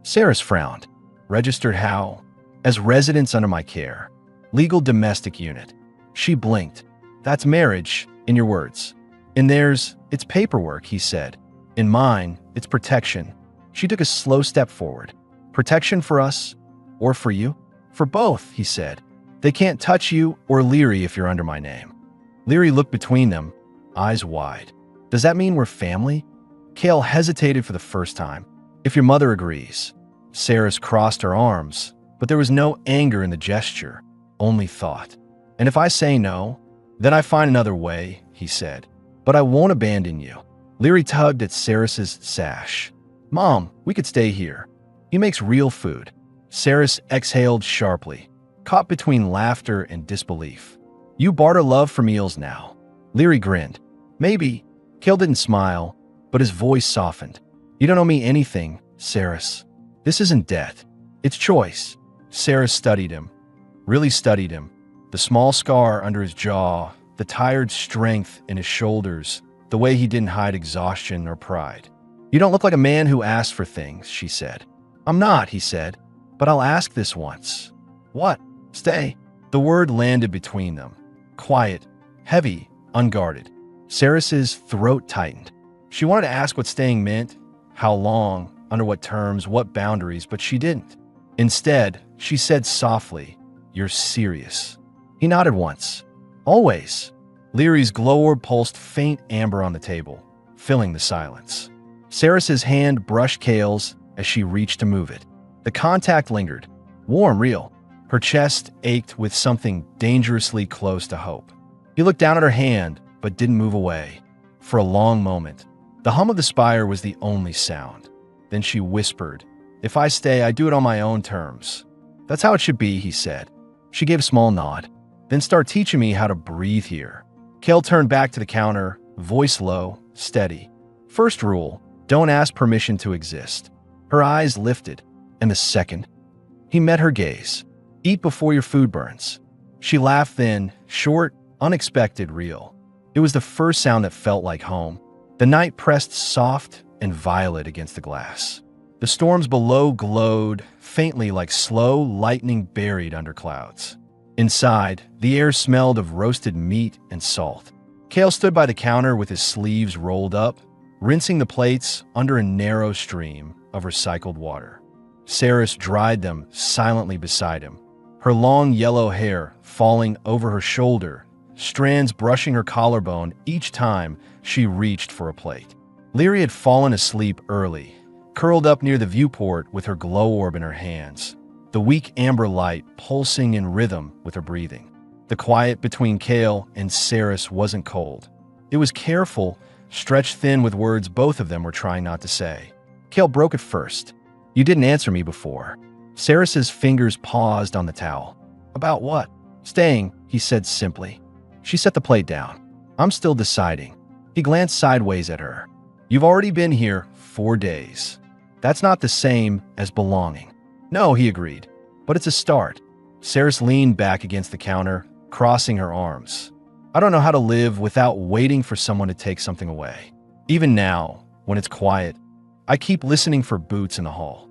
Saris frowned. Registered how? As residents under my care. Legal domestic unit. She blinked. That's marriage, in your words. In theirs, it's paperwork, he said. In mine, it's protection. She took a slow step forward. Protection for us? Or for you? For both, he said. They can't touch you or Leary if you're under my name. Leary looked between them, eyes wide. Does that mean we're family? Kale hesitated for the first time. If your mother agrees. Saris crossed her arms, but there was no anger in the gesture, only thought. And if I say no, then I find another way, he said. But I won't abandon you. Leary tugged at Saris's sash. Mom, we could stay here. He makes real food. Saris exhaled sharply, caught between laughter and disbelief. You barter love for meals now. Leary grinned. Maybe. Kale didn't smile, but his voice softened. You don't owe me anything, Saris. This isn't debt. It's choice. Saris studied him. Really studied him. The small scar under his jaw, the tired strength in his shoulders, the way he didn't hide exhaustion or pride. You don't look like a man who asks for things, she said. I'm not, he said, but I'll ask this once. What? Stay. The word landed between them. Quiet, heavy, unguarded. Saris's throat tightened. She wanted to ask what staying meant, how long, under what terms, what boundaries, but she didn't. Instead, she said softly, You're serious. He nodded once. Always. Leary's glow orb pulsed faint amber on the table, filling the silence. Saris's hand brushed Kale's as she reached to move it. The contact lingered. Warm, real. Her chest ached with something dangerously close to hope. He looked down at her hand, but didn't move away. For a long moment, the hum of the spire was the only sound. Then she whispered, If I stay, I do it on my own terms. That's how it should be, he said. She gave a small nod. Then start teaching me how to breathe here. Kale turned back to the counter, voice low, steady. First rule, don't ask permission to exist. Her eyes lifted. And the second, he met her gaze. Eat before your food burns. She laughed then, short, unexpected, real. It was the first sound that felt like home. The night pressed soft and violet against the glass. The storms below glowed faintly like slow lightning buried under clouds. Inside, the air smelled of roasted meat and salt. Kale stood by the counter with his sleeves rolled up, rinsing the plates under a narrow stream of recycled water. Saris dried them silently beside him, her long yellow hair falling over her shoulder, strands brushing her collarbone each time she reached for a plate. Leary had fallen asleep early, curled up near the viewport with her glow orb in her hands, the weak amber light pulsing in rhythm with her breathing. The quiet between Kale and Saris wasn't cold. It was careful, stretched thin with words both of them were trying not to say. Kale broke it first. "You didn't answer me before." Saris's fingers paused on the towel. "About what?" "Staying," he said simply. She set the plate down. "I'm still deciding." He glanced sideways at her. "You've already been here 4 days. That's not the same as belonging." "No," he agreed, "but it's a start." Saris leaned back against the counter, crossing her arms. "I don't know how to live without waiting for someone to take something away. Even now, when it's quiet, I keep listening for boots in the hall."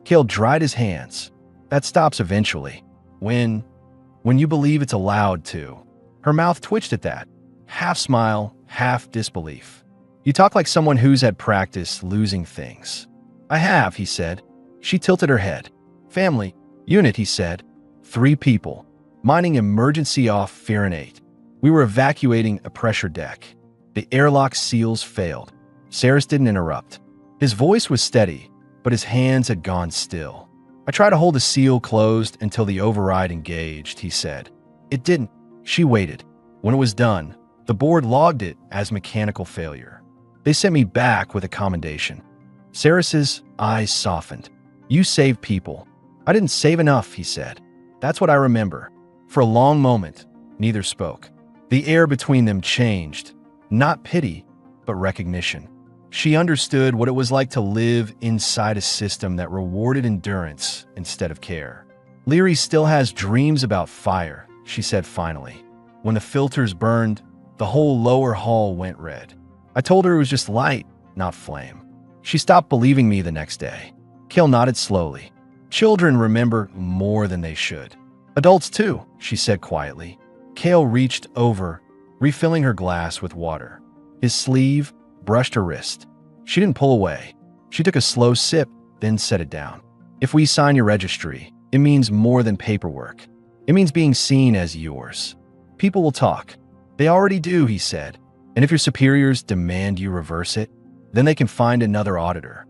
Kale dried his hands. "That stops eventually. When you believe it's allowed to." Her mouth twitched at that, half smile, half disbelief. "You talk like someone who's had practice losing things." "I have," he said. She tilted her head. "Family unit," he said. 3 people, mining emergency off Fahrenheit. We were evacuating a pressure deck. The airlock seals failed. Saris didn't interrupt. His voice was steady, but his hands had gone still. "I tried to hold the seal closed until the override engaged," he said. "It didn't." She waited. When it was done, the board logged it as mechanical failure. They sent me back with a commendation. Saris's eyes softened. "You saved people." "I didn't save enough," he said. "That's what I remember." For a long moment, neither spoke. The air between them changed. Not pity, but recognition. She understood what it was like to live inside a system that rewarded endurance instead of care. "Leary still has dreams about fire," she said finally. "When the filters burned, the whole lower hall went red. I told her it was just light, not flame. She stopped believing me the next day." Kale nodded slowly. "Children remember more than they should." "Adults too," she said quietly. Kale reached over, refilling her glass with water. His sleeve brushed her wrist. She didn't pull away. She took a slow sip, then set it down. "If we sign your registry, it means more than paperwork. It means being seen as yours. People will talk." "They already do," he said. "And if your superiors demand you reverse it, then they can find another auditor."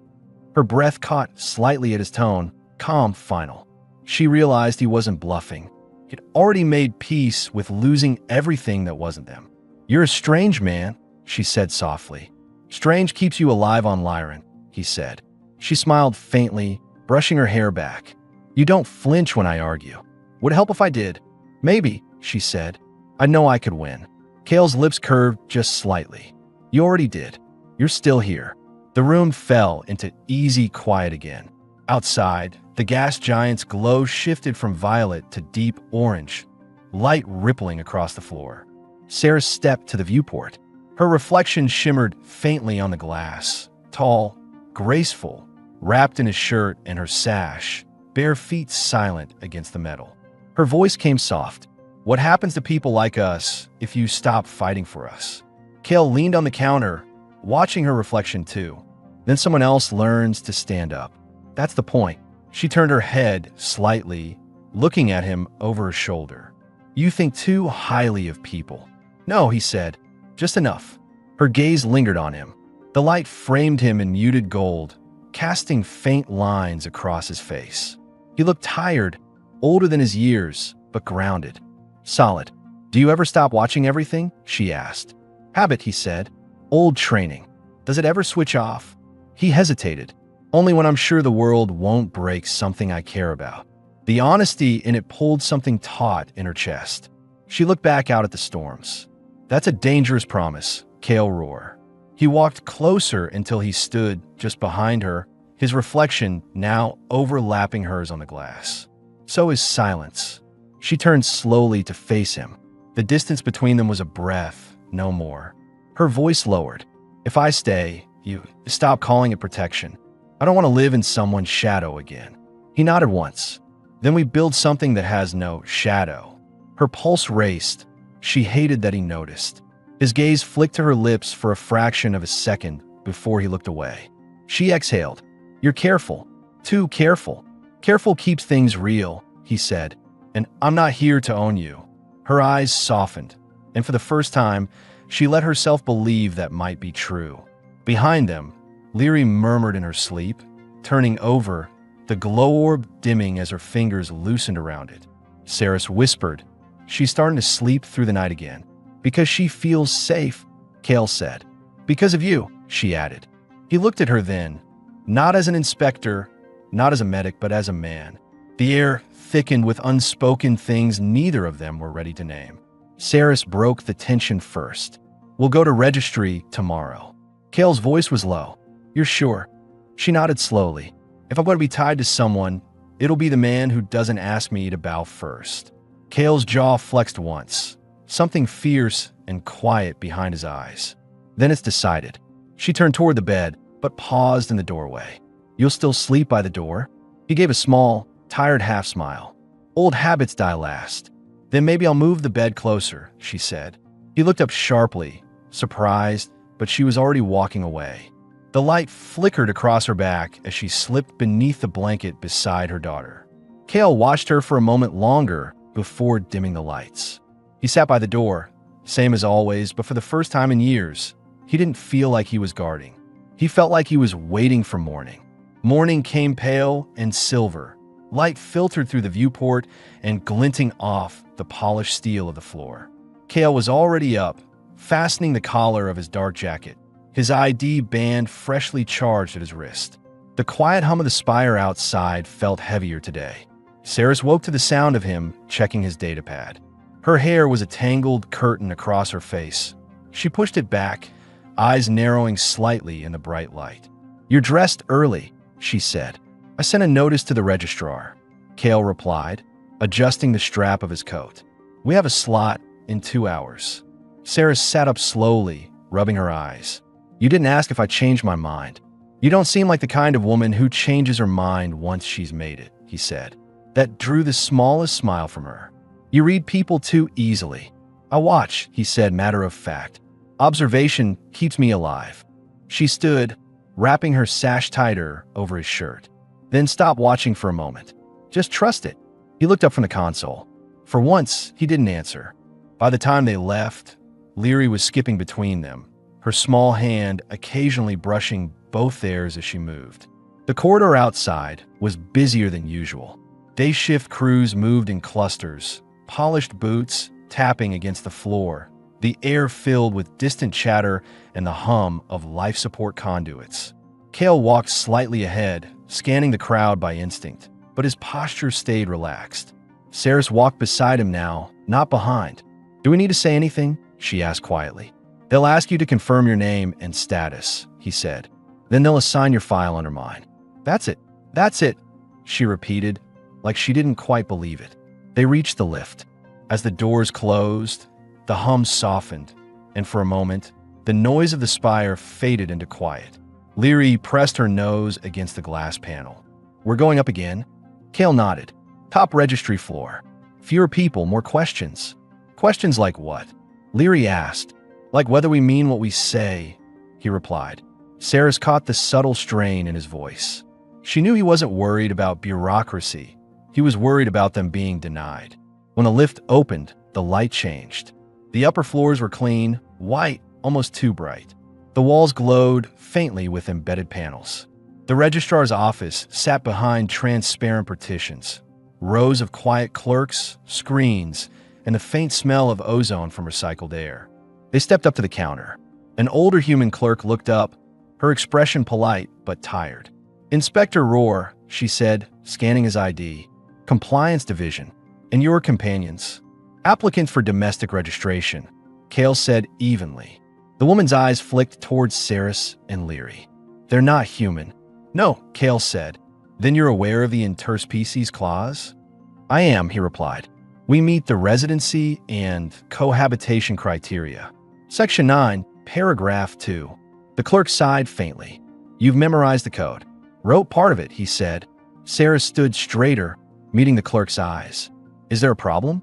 Her breath caught slightly at his tone, calm, final. She realized he wasn't bluffing. He'd already made peace with losing everything that wasn't them. "You're a strange man," she said softly. "Strange keeps you alive on Lyran," he said. She smiled faintly, brushing her hair back. "You don't flinch when I argue." "Would it help if I did?" "Maybe," she said. "I know I could win." Kale's lips curved just slightly. "You already did. You're still here." The room fell into easy quiet again. Outside, the gas giant's glow shifted from violet to deep orange, light rippling across the floor. Sarah stepped to the viewport. Her reflection shimmered faintly on the glass, tall, graceful, wrapped in his shirt and her sash, bare feet silent against the metal. Her voice came soft. "What happens to people like us if you stop fighting for us?" Kale leaned on the counter, watching her reflection too. "Then someone else learns to stand up. That's the point." She turned her head slightly, looking at him over her shoulder. "You think too highly of people." "No," he said. "Just enough." Her gaze lingered on him. The light framed him in muted gold, casting faint lines across his face. He looked tired, older than his years, but grounded. Solid. "Do you ever stop watching everything?" she asked. "Habit," he said. "Old training. Does it ever switch off?" He hesitated. "Only when I'm sure the world won't break something I care about." The honesty in it pulled something taut in her chest. She looked back out at the storms. "That's a dangerous promise," Kale roared. He walked closer until he stood just behind her, his reflection now overlapping hers on the glass. So is silence. She turned slowly to face him. The distance between them was a breath, no more. Her voice lowered. "If I stay, you stop calling it protection. I don't want to live in someone's shadow again." He nodded once. "Then we build something that has no shadow." Her pulse raced. She hated that he noticed. His gaze flicked to her lips for a fraction of a second before he looked away. She exhaled. You're careful. Too careful. Careful keeps things real, he said. And I'm not here to own you. Her eyes softened, and for the first time, she let herself believe that might be true. Behind them, Leary murmured in her sleep, turning over, the glow orb dimming as her fingers loosened around it. Saris whispered, "She's starting to sleep through the night again. Because she feels safe," Kale said. "Because of you," she added. He looked at her then, not as an inspector, not as a medic, but as a man. The air thickened with unspoken things neither of them were ready to name. Saris broke the tension first. "We'll go to registry tomorrow." Kale's voice was low. "You're sure?" She nodded slowly. "If I'm going to be tied to someone, it'll be the man who doesn't ask me to bow first." Kale's jaw flexed once, something fierce and quiet behind his eyes. "Then it's decided." She turned toward the bed, but paused in the doorway. "You'll still sleep by the door?" He gave a small, tired half-smile. "Old habits die last." "Then maybe I'll move the bed closer," she said. He looked up sharply, surprised, but she was already walking away. The light flickered across her back as she slipped beneath the blanket beside her daughter. Kale watched her for a moment longer before dimming the lights. He sat by the door, same as always, but for the first time in years, he didn't feel like he was guarding. He felt like he was waiting for morning. Morning came pale and silver. Light filtered through the viewport and glinting off the polished steel of the floor. Kale was already up, fastening the collar of his dark jacket, his ID band freshly charged at his wrist. The quiet hum of the spire outside felt heavier today. Saris woke to the sound of him checking his datapad. Her hair was a tangled curtain across her face. She pushed it back, eyes narrowing slightly in the bright light. "You're dressed early," she said. "I sent a notice to the registrar," Kale replied, adjusting the strap of his coat. "We have a slot in 2 hours." Saris sat up slowly, rubbing her eyes. "You didn't ask if I changed my mind." "You don't seem like the kind of woman who changes her mind once she's made it," he said. That drew the smallest smile from her. "You read people too easily." "I watch," he said, matter of fact. "Observation keeps me alive." She stood, wrapping her sash tighter over his shirt. "Then stop watching for a moment. Just trust it." He looked up from the console. For once, he didn't answer. By the time they left, Leary was skipping between them, her small hand occasionally brushing both theirs as she moved. The corridor outside was busier than usual. Day shift crews moved in clusters, polished boots tapping against the floor, the air filled with distant chatter and the hum of life support conduits. Kale walked slightly ahead, scanning the crowd by instinct, but his posture stayed relaxed. Saris walked beside him now, not behind. "Do we need to say anything?" she asked quietly. "They'll ask you to confirm your name and status," he said. "Then they'll assign your file under mine." That's it," she repeated, like she didn't quite believe it. They reached the lift. As the doors closed, the hum softened, and for a moment, the noise of the spire faded into quiet. Leary pressed her nose against the glass panel. "We're going up again?" Kale nodded. "Top registry floor. Fewer people, more questions." "Questions like what?" Leary asked. "Like whether we mean what we say," he replied. Saris caught the subtle strain in his voice. She knew he wasn't worried about bureaucracy. He was worried about them being denied. When the lift opened, the light changed. The upper floors were clean, white, almost too bright. The walls glowed faintly with embedded panels. The registrar's office sat behind transparent partitions, rows of quiet clerks, screens, and the faint smell of ozone from recycled air. They stepped up to the counter. An older human clerk looked up, her expression polite but tired. "Inspector Rohr," she said, scanning his ID. "Compliance Division. And your companions." "Applicants for domestic registration," Kale said evenly. The woman's eyes flicked towards Saris and Leary. "They're not human." "No," Kale said. "Then you're aware of the interspecies clause?" "I am," he replied. "We meet the residency and cohabitation criteria." Section 9, paragraph 2. The clerk sighed faintly. "You've memorized the code." "Wrote part of it," he said. Saris stood straighter, meeting the clerk's eyes. "Is there a problem?"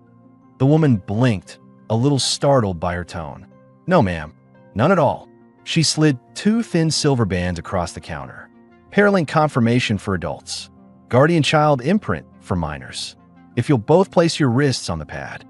The woman blinked, a little startled by her tone. "No, ma'am. None at all." She slid 2 thin silver bands across the counter. Paralink confirmation for adults. Guardian child imprint for minors. If you'll both place your wrists on the pad.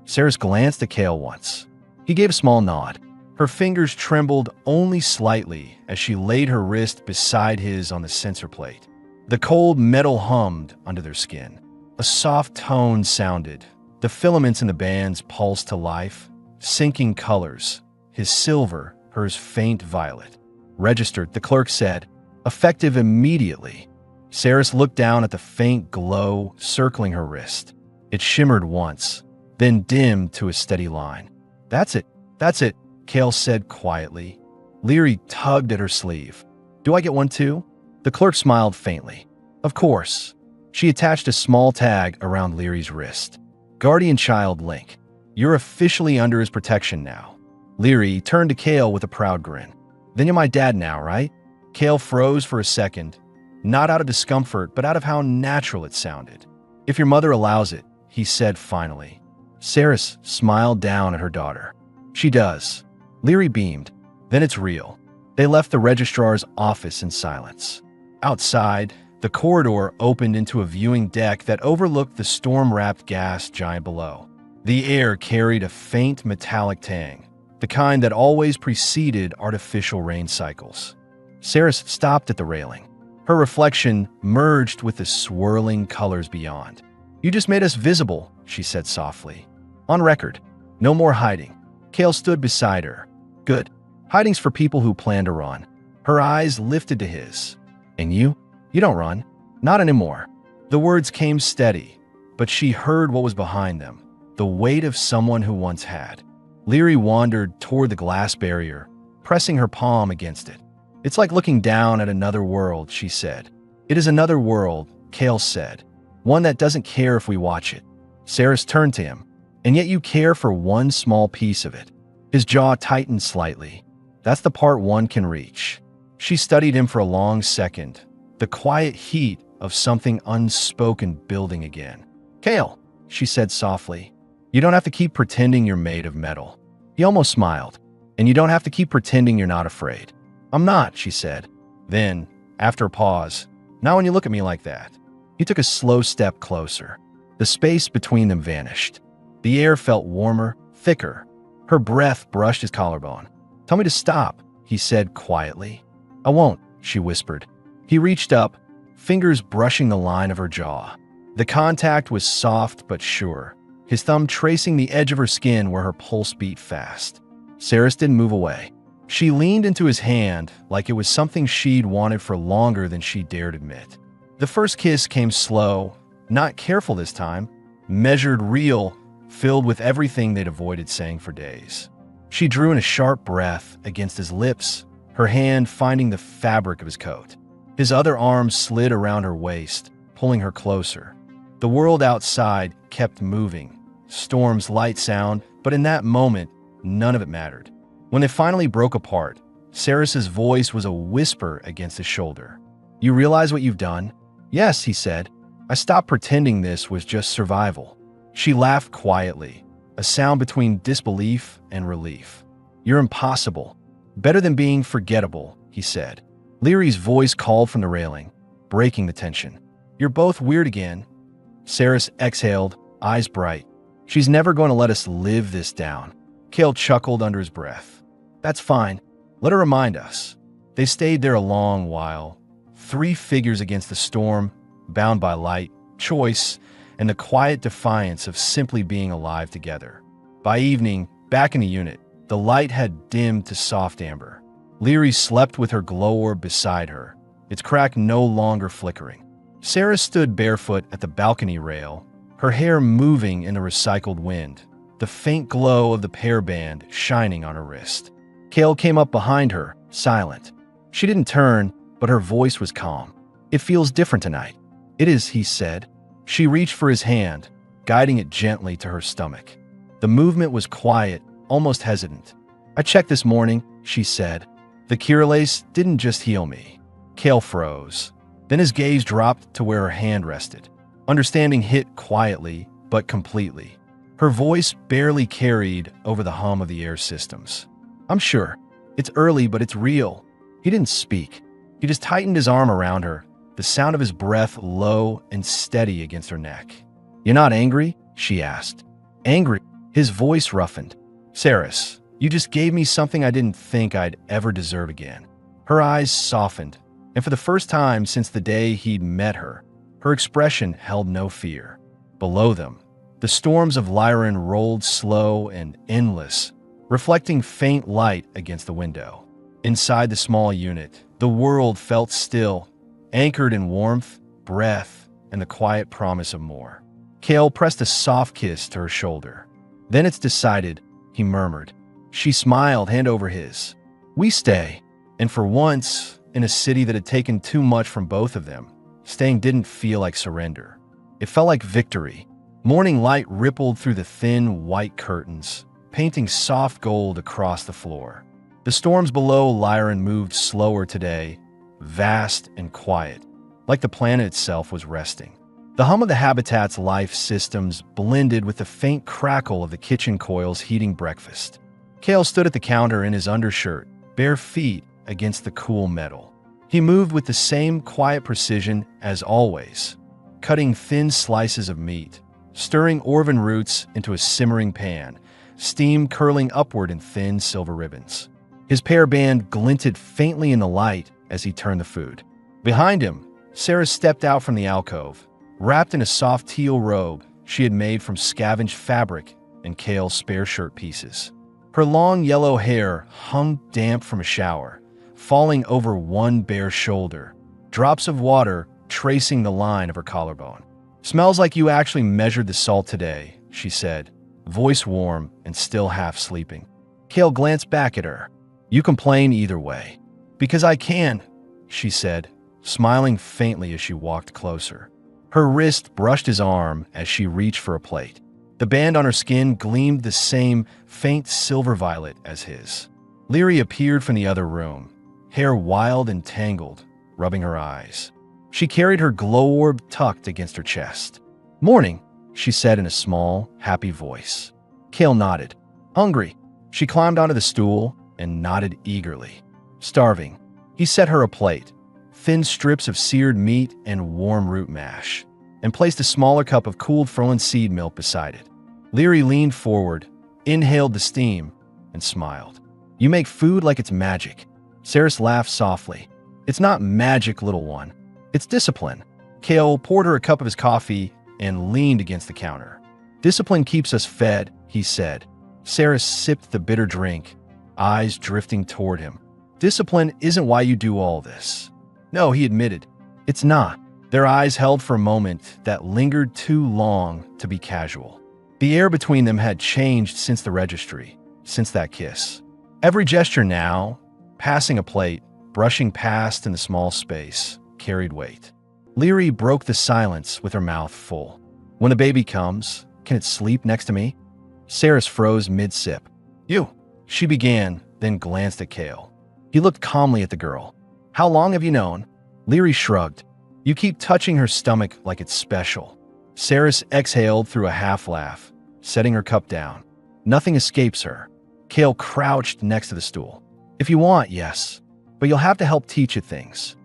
Saris glanced at Kale once. He gave a small nod. Her fingers trembled only slightly as she laid her wrist beside his on the sensor plate. The cold metal hummed under their skin. A soft tone sounded. The filaments in the bands pulsed to life, sinking colors. His silver, hers faint violet. Registered, the clerk said, effective immediately. Saris looked down at the faint glow circling her wrist. It shimmered once, then dimmed to a steady line. That's it, Kale said quietly. Leary tugged at her sleeve. Do I get one too? The clerk smiled faintly. Of course. She attached a small tag around Leary's wrist. Guardian Child Link. You're officially under his protection now. Leary turned to Kale with a proud grin. Then you're my dad now, right? Kale froze for a second, not out of discomfort, but out of how natural it sounded. If your mother allows it, he said finally. Saris smiled down at her daughter. She does. Leary beamed. Then it's real. They left the registrar's office in silence. Outside, the corridor opened into a viewing deck that overlooked the storm-wrapped gas giant below. The air carried a faint metallic tang, the kind that always preceded artificial rain cycles. Saris stopped at the railing. Her reflection merged with the swirling colors beyond. You just made us visible, she said softly. On record. No more hiding. Kale stood beside her. Good. Hiding's for people who plan to run. Her eyes lifted to his. And you? You don't run. Not anymore. The words came steady, but she heard what was behind them, the weight of someone who once had. Leary wandered toward the glass barrier, pressing her palm against it. It's like looking down at another world, she said. It is another world, Kale said. One that doesn't care if we watch it. Saris turned to him. And yet you care for one small piece of it. His jaw tightened slightly. That's the part one can reach. She studied him for a long second, the quiet heat of something unspoken building again. Kale, she said softly, you don't have to keep pretending you're made of metal. He almost smiled. And you don't have to keep pretending you're not afraid. I'm not, she said. Then, after a pause, not when you look at me like that. He took a slow step closer. The space between them vanished. The air felt warmer, thicker. Her breath brushed his collarbone. Tell me to stop, he said quietly. I won't, she whispered. He reached up, fingers brushing the line of her jaw. The contact was soft but sure, his thumb tracing the edge of her skin where her pulse beat fast. Saris didn't move away. She leaned into his hand like it was something she'd wanted for longer than she dared admit. The first kiss came slow, not careful this time, measured, real, filled with everything they'd avoided saying for days. She drew in a sharp breath against his lips, her hand finding the fabric of his coat. His other arm slid around her waist, pulling her closer. The world outside kept moving, storms, light, sound, but in that moment, none of it mattered. When they finally broke apart, Saris's voice was a whisper against his shoulder. You realize what you've done? Yes, he said. I stopped pretending this was just survival. She laughed quietly, a sound between disbelief and relief. You're impossible. Better than being forgettable, he said. Leary's voice called from the railing, breaking the tension. You're both weird again. Saris exhaled, eyes bright. She's never going to let us live this down. Kale chuckled under his breath. That's fine. Let her remind us. They stayed there a long while. 3 figures against the storm, bound by light, choice, and the quiet defiance of simply being alive together. By evening, back in the unit, the light had dimmed to soft amber. Leary slept with her glow orb beside her, its crack no longer flickering. Sarah stood barefoot at the balcony rail, her hair moving in the recycled wind, the faint glow of the pear band shining on her wrist. Kale came up behind her, silent. She didn't turn, but her voice was calm. It feels different tonight. It is, he said. She reached for his hand, guiding it gently to her stomach. The movement was quiet, almost hesitant. I checked this morning, she said. The Kirales didn't just heal me. Kale froze. Then his gaze dropped to where her hand rested. Understanding hit quietly, but completely. Her voice barely carried over the hum of the air systems. I'm sure. It's early, but it's real. He didn't speak. He just tightened his arm around her, the sound of his breath low and steady against her neck. "You're not angry?" she asked. "Angry?" His voice roughened. "Saris, you just gave me something I didn't think I'd ever deserve again." Her eyes softened, and for the first time since the day he'd met her, her expression held no fear. Below them, the storms of Lyran rolled slow and endless, reflecting faint light against the window. Inside the small unit, the world felt still, anchored in warmth, breath, and the quiet promise of more. Kale pressed a soft kiss to her shoulder. "Then it's decided," he murmured. She smiled, hand over his. "We stay." And for once, in a city that had taken too much from both of them, staying didn't feel like surrender. It felt like victory. Morning light rippled through the thin, white curtains, painting soft gold across the floor. The storms below Lyran moved slower today, vast and quiet, like the planet itself was resting. The hum of the habitat's life systems blended with the faint crackle of the kitchen coils heating breakfast. Kale stood at the counter in his undershirt, bare feet against the cool metal. He moved with the same quiet precision as always, cutting thin slices of meat, stirring Orvan roots into a simmering pan, steam curling upward in thin silver ribbons. His pear band glinted faintly in the light as he turned the food. Behind him, Sarah stepped out from the alcove, wrapped in a soft teal robe she had made from scavenged fabric and Kale's spare shirt pieces. Her long yellow hair hung damp from a shower, falling over one bare shoulder, drops of water tracing the line of her collarbone. "Smells like you actually measured the salt today," she said, voice warm and still half sleeping. Kale glanced back at her. "You complain either way." "Because I can," she said, smiling faintly as she walked closer. Her wrist brushed his arm as she reached for a plate. The band on her skin gleamed the same faint silver violet as his. Leary appeared from the other room, hair wild and tangled, rubbing her eyes. She carried her glow orb tucked against her chest. "Morning," she said in a small, happy voice. Kale nodded. "Hungry." She climbed onto the stool and nodded eagerly. "Starving." He set her a plate, thin strips of seared meat and warm root mash, and placed a smaller cup of cooled frozen seed milk beside it. Leary leaned forward, inhaled the steam, and smiled. "You make food like it's magic." Saris laughed softly. "It's not magic, little one. It's discipline." Kale poured her a cup of his coffee and leaned against the counter. "Discipline keeps us fed," he said. Saris sipped the bitter drink, eyes drifting toward him. "Discipline isn't why you do all this." "No," he admitted. "It's not." Their eyes held for a moment that lingered too long to be casual. The air between them had changed since the registry, since that kiss. Every gesture now, passing a plate, brushing past in the small space, carried weight. Leary broke the silence with her mouth full. "When the baby comes, can it sleep next to me?" Saris froze mid-sip. "You," she began, then glanced at Kale. He looked calmly at the girl. "How long have you known?" Leary shrugged. "You keep touching her stomach like it's special." Saris exhaled through a half-laugh, setting her cup down. Nothing escapes her. Kale crouched next to the stool. "If you want, yes. But you'll have to help teach it things."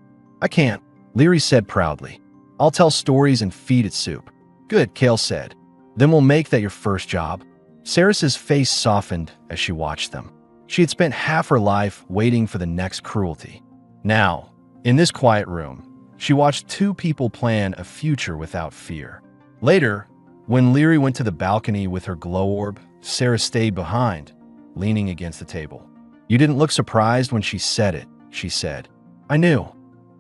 "I can't," Leary said proudly. "I'll tell stories and feed it soup." "Good," Kale said. "Then we'll make that your first job." Saris's face softened as she watched them. She had spent half her life waiting for the next cruelty. Now, in this quiet room, she watched two people plan a future without fear. Later, when Leary went to the balcony with her glow orb, Saris stayed behind, leaning against the table. "You didn't look surprised when she said it," she said. "I knew,"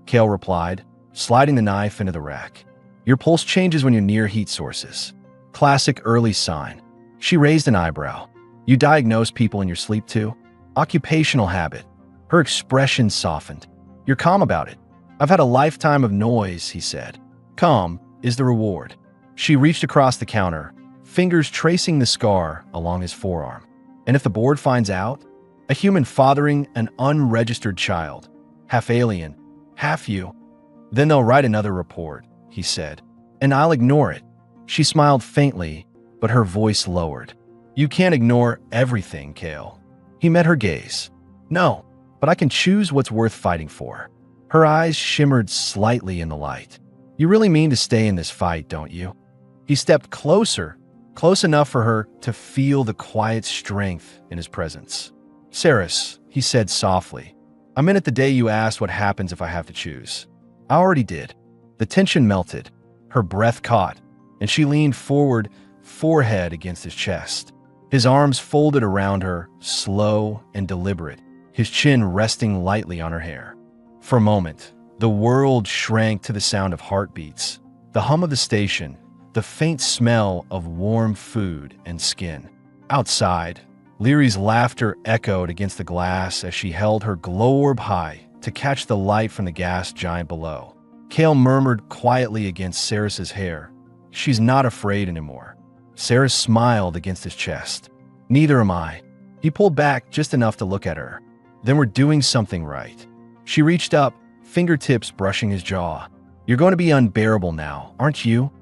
Kale replied, sliding the knife into the rack. "Your pulse changes when you're near heat sources. Classic early sign." She raised an eyebrow. "You diagnose people in your sleep too?" "Occupational habit." Her expression softened. "You're calm about it." "I've had a lifetime of noise," he said. "Calm is the reward." She reached across the counter, fingers tracing the scar along his forearm. "And if the board finds out? A human fathering an unregistered child, half alien, half you. Then they'll write another report," he said. "And I'll ignore it." She smiled faintly, but her voice lowered. "You can't ignore everything, Kale." He met her gaze. "No, but I can choose what's worth fighting for." Her eyes shimmered slightly in the light. "You really mean to stay in this fight, don't you?" He stepped closer, close enough for her to feel the quiet strength in his presence. "Saris," he said softly, "I'm in it the day you asked what happens if I have to choose. I already did." The tension melted. Her breath caught, and she leaned forward, forehead against his chest. His arms folded around her, slow and deliberate, his chin resting lightly on her hair. For a moment, the world shrank to the sound of heartbeats, the hum of the station, the faint smell of warm food and skin. Outside, Lyri's laughter echoed against the glass as she held her glow orb high to catch the light from the gas giant below. Kale murmured quietly against Saris's hair, "She's not afraid anymore." Saris smiled against his chest. "Neither am I." He pulled back just enough to look at her. "Then we're doing something right." She reached up, fingertips brushing his jaw. "You're going to be unbearable now, aren't you?"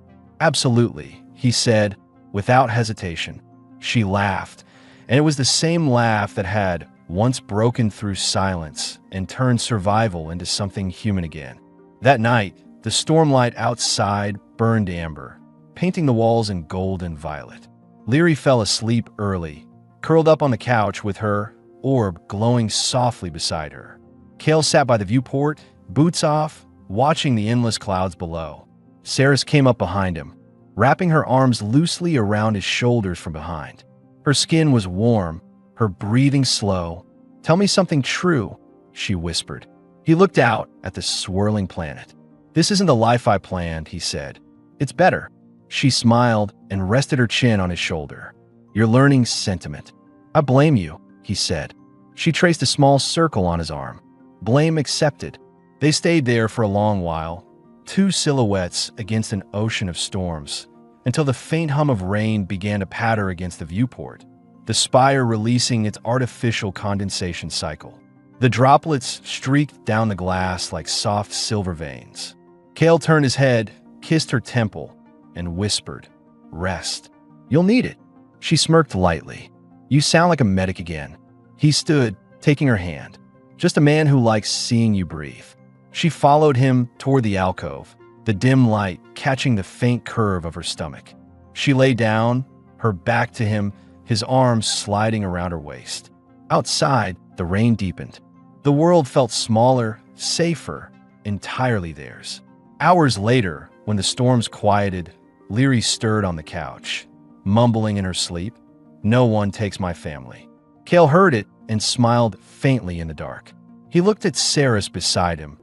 "Absolutely," he said, without hesitation. She laughed, and it was the same laugh that had once broken through silence and turned survival into something human again. That night, the stormlight outside burned amber, painting the walls in gold and violet. Lyri fell asleep early, curled up on the couch with her orb glowing softly beside her. Kale sat by the viewport, boots off, watching the endless clouds below. Saris came up behind him, wrapping her arms loosely around his shoulders from behind. Her skin was warm, her breathing slow. "Tell me something true," she whispered. He looked out at the swirling planet. "This isn't the life I planned," he said. "It's better." She smiled and rested her chin on his shoulder. "You're learning sentiment." "I blame you," he said. She traced a small circle on his arm. "Blame accepted." They stayed there for a long while, two silhouettes against an ocean of storms, until the faint hum of rain began to patter against the viewport, the spire releasing its artificial condensation cycle. The droplets streaked down the glass like soft silver veins. Kale turned his head, kissed her temple, and whispered, "Rest. You'll need it." She smirked lightly. "You sound like a medic again." He stood, taking her hand. "Just a man who likes seeing you breathe." She followed him toward the alcove, the dim light catching the faint curve of her stomach. She lay down, her back to him, his arms sliding around her waist. Outside, the rain deepened. The world felt smaller, safer, entirely theirs. Hours later, when the storms quieted, Lyri stirred on the couch, mumbling in her sleep, "No one takes my family." Kale heard it and smiled faintly in the dark. He looked at Saris beside him,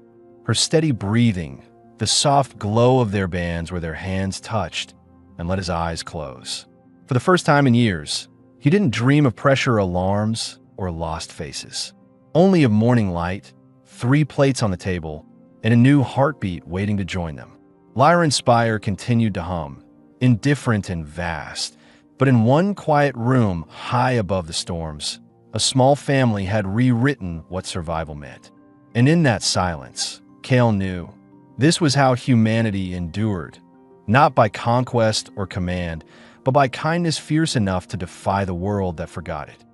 her steady breathing, the soft glow of their bands where their hands touched, and let his eyes close. For the first time in years, he didn't dream of pressure alarms or lost faces. Only of morning light, 3 plates on the table, and a new heartbeat waiting to join them. Lyran's spire continued to hum, indifferent and vast, but in one quiet room high above the storms, a small family had rewritten what survival meant. And in that silence, Kale knew this was how humanity endured, not by conquest or command, but by kindness fierce enough to defy the world that forgot it.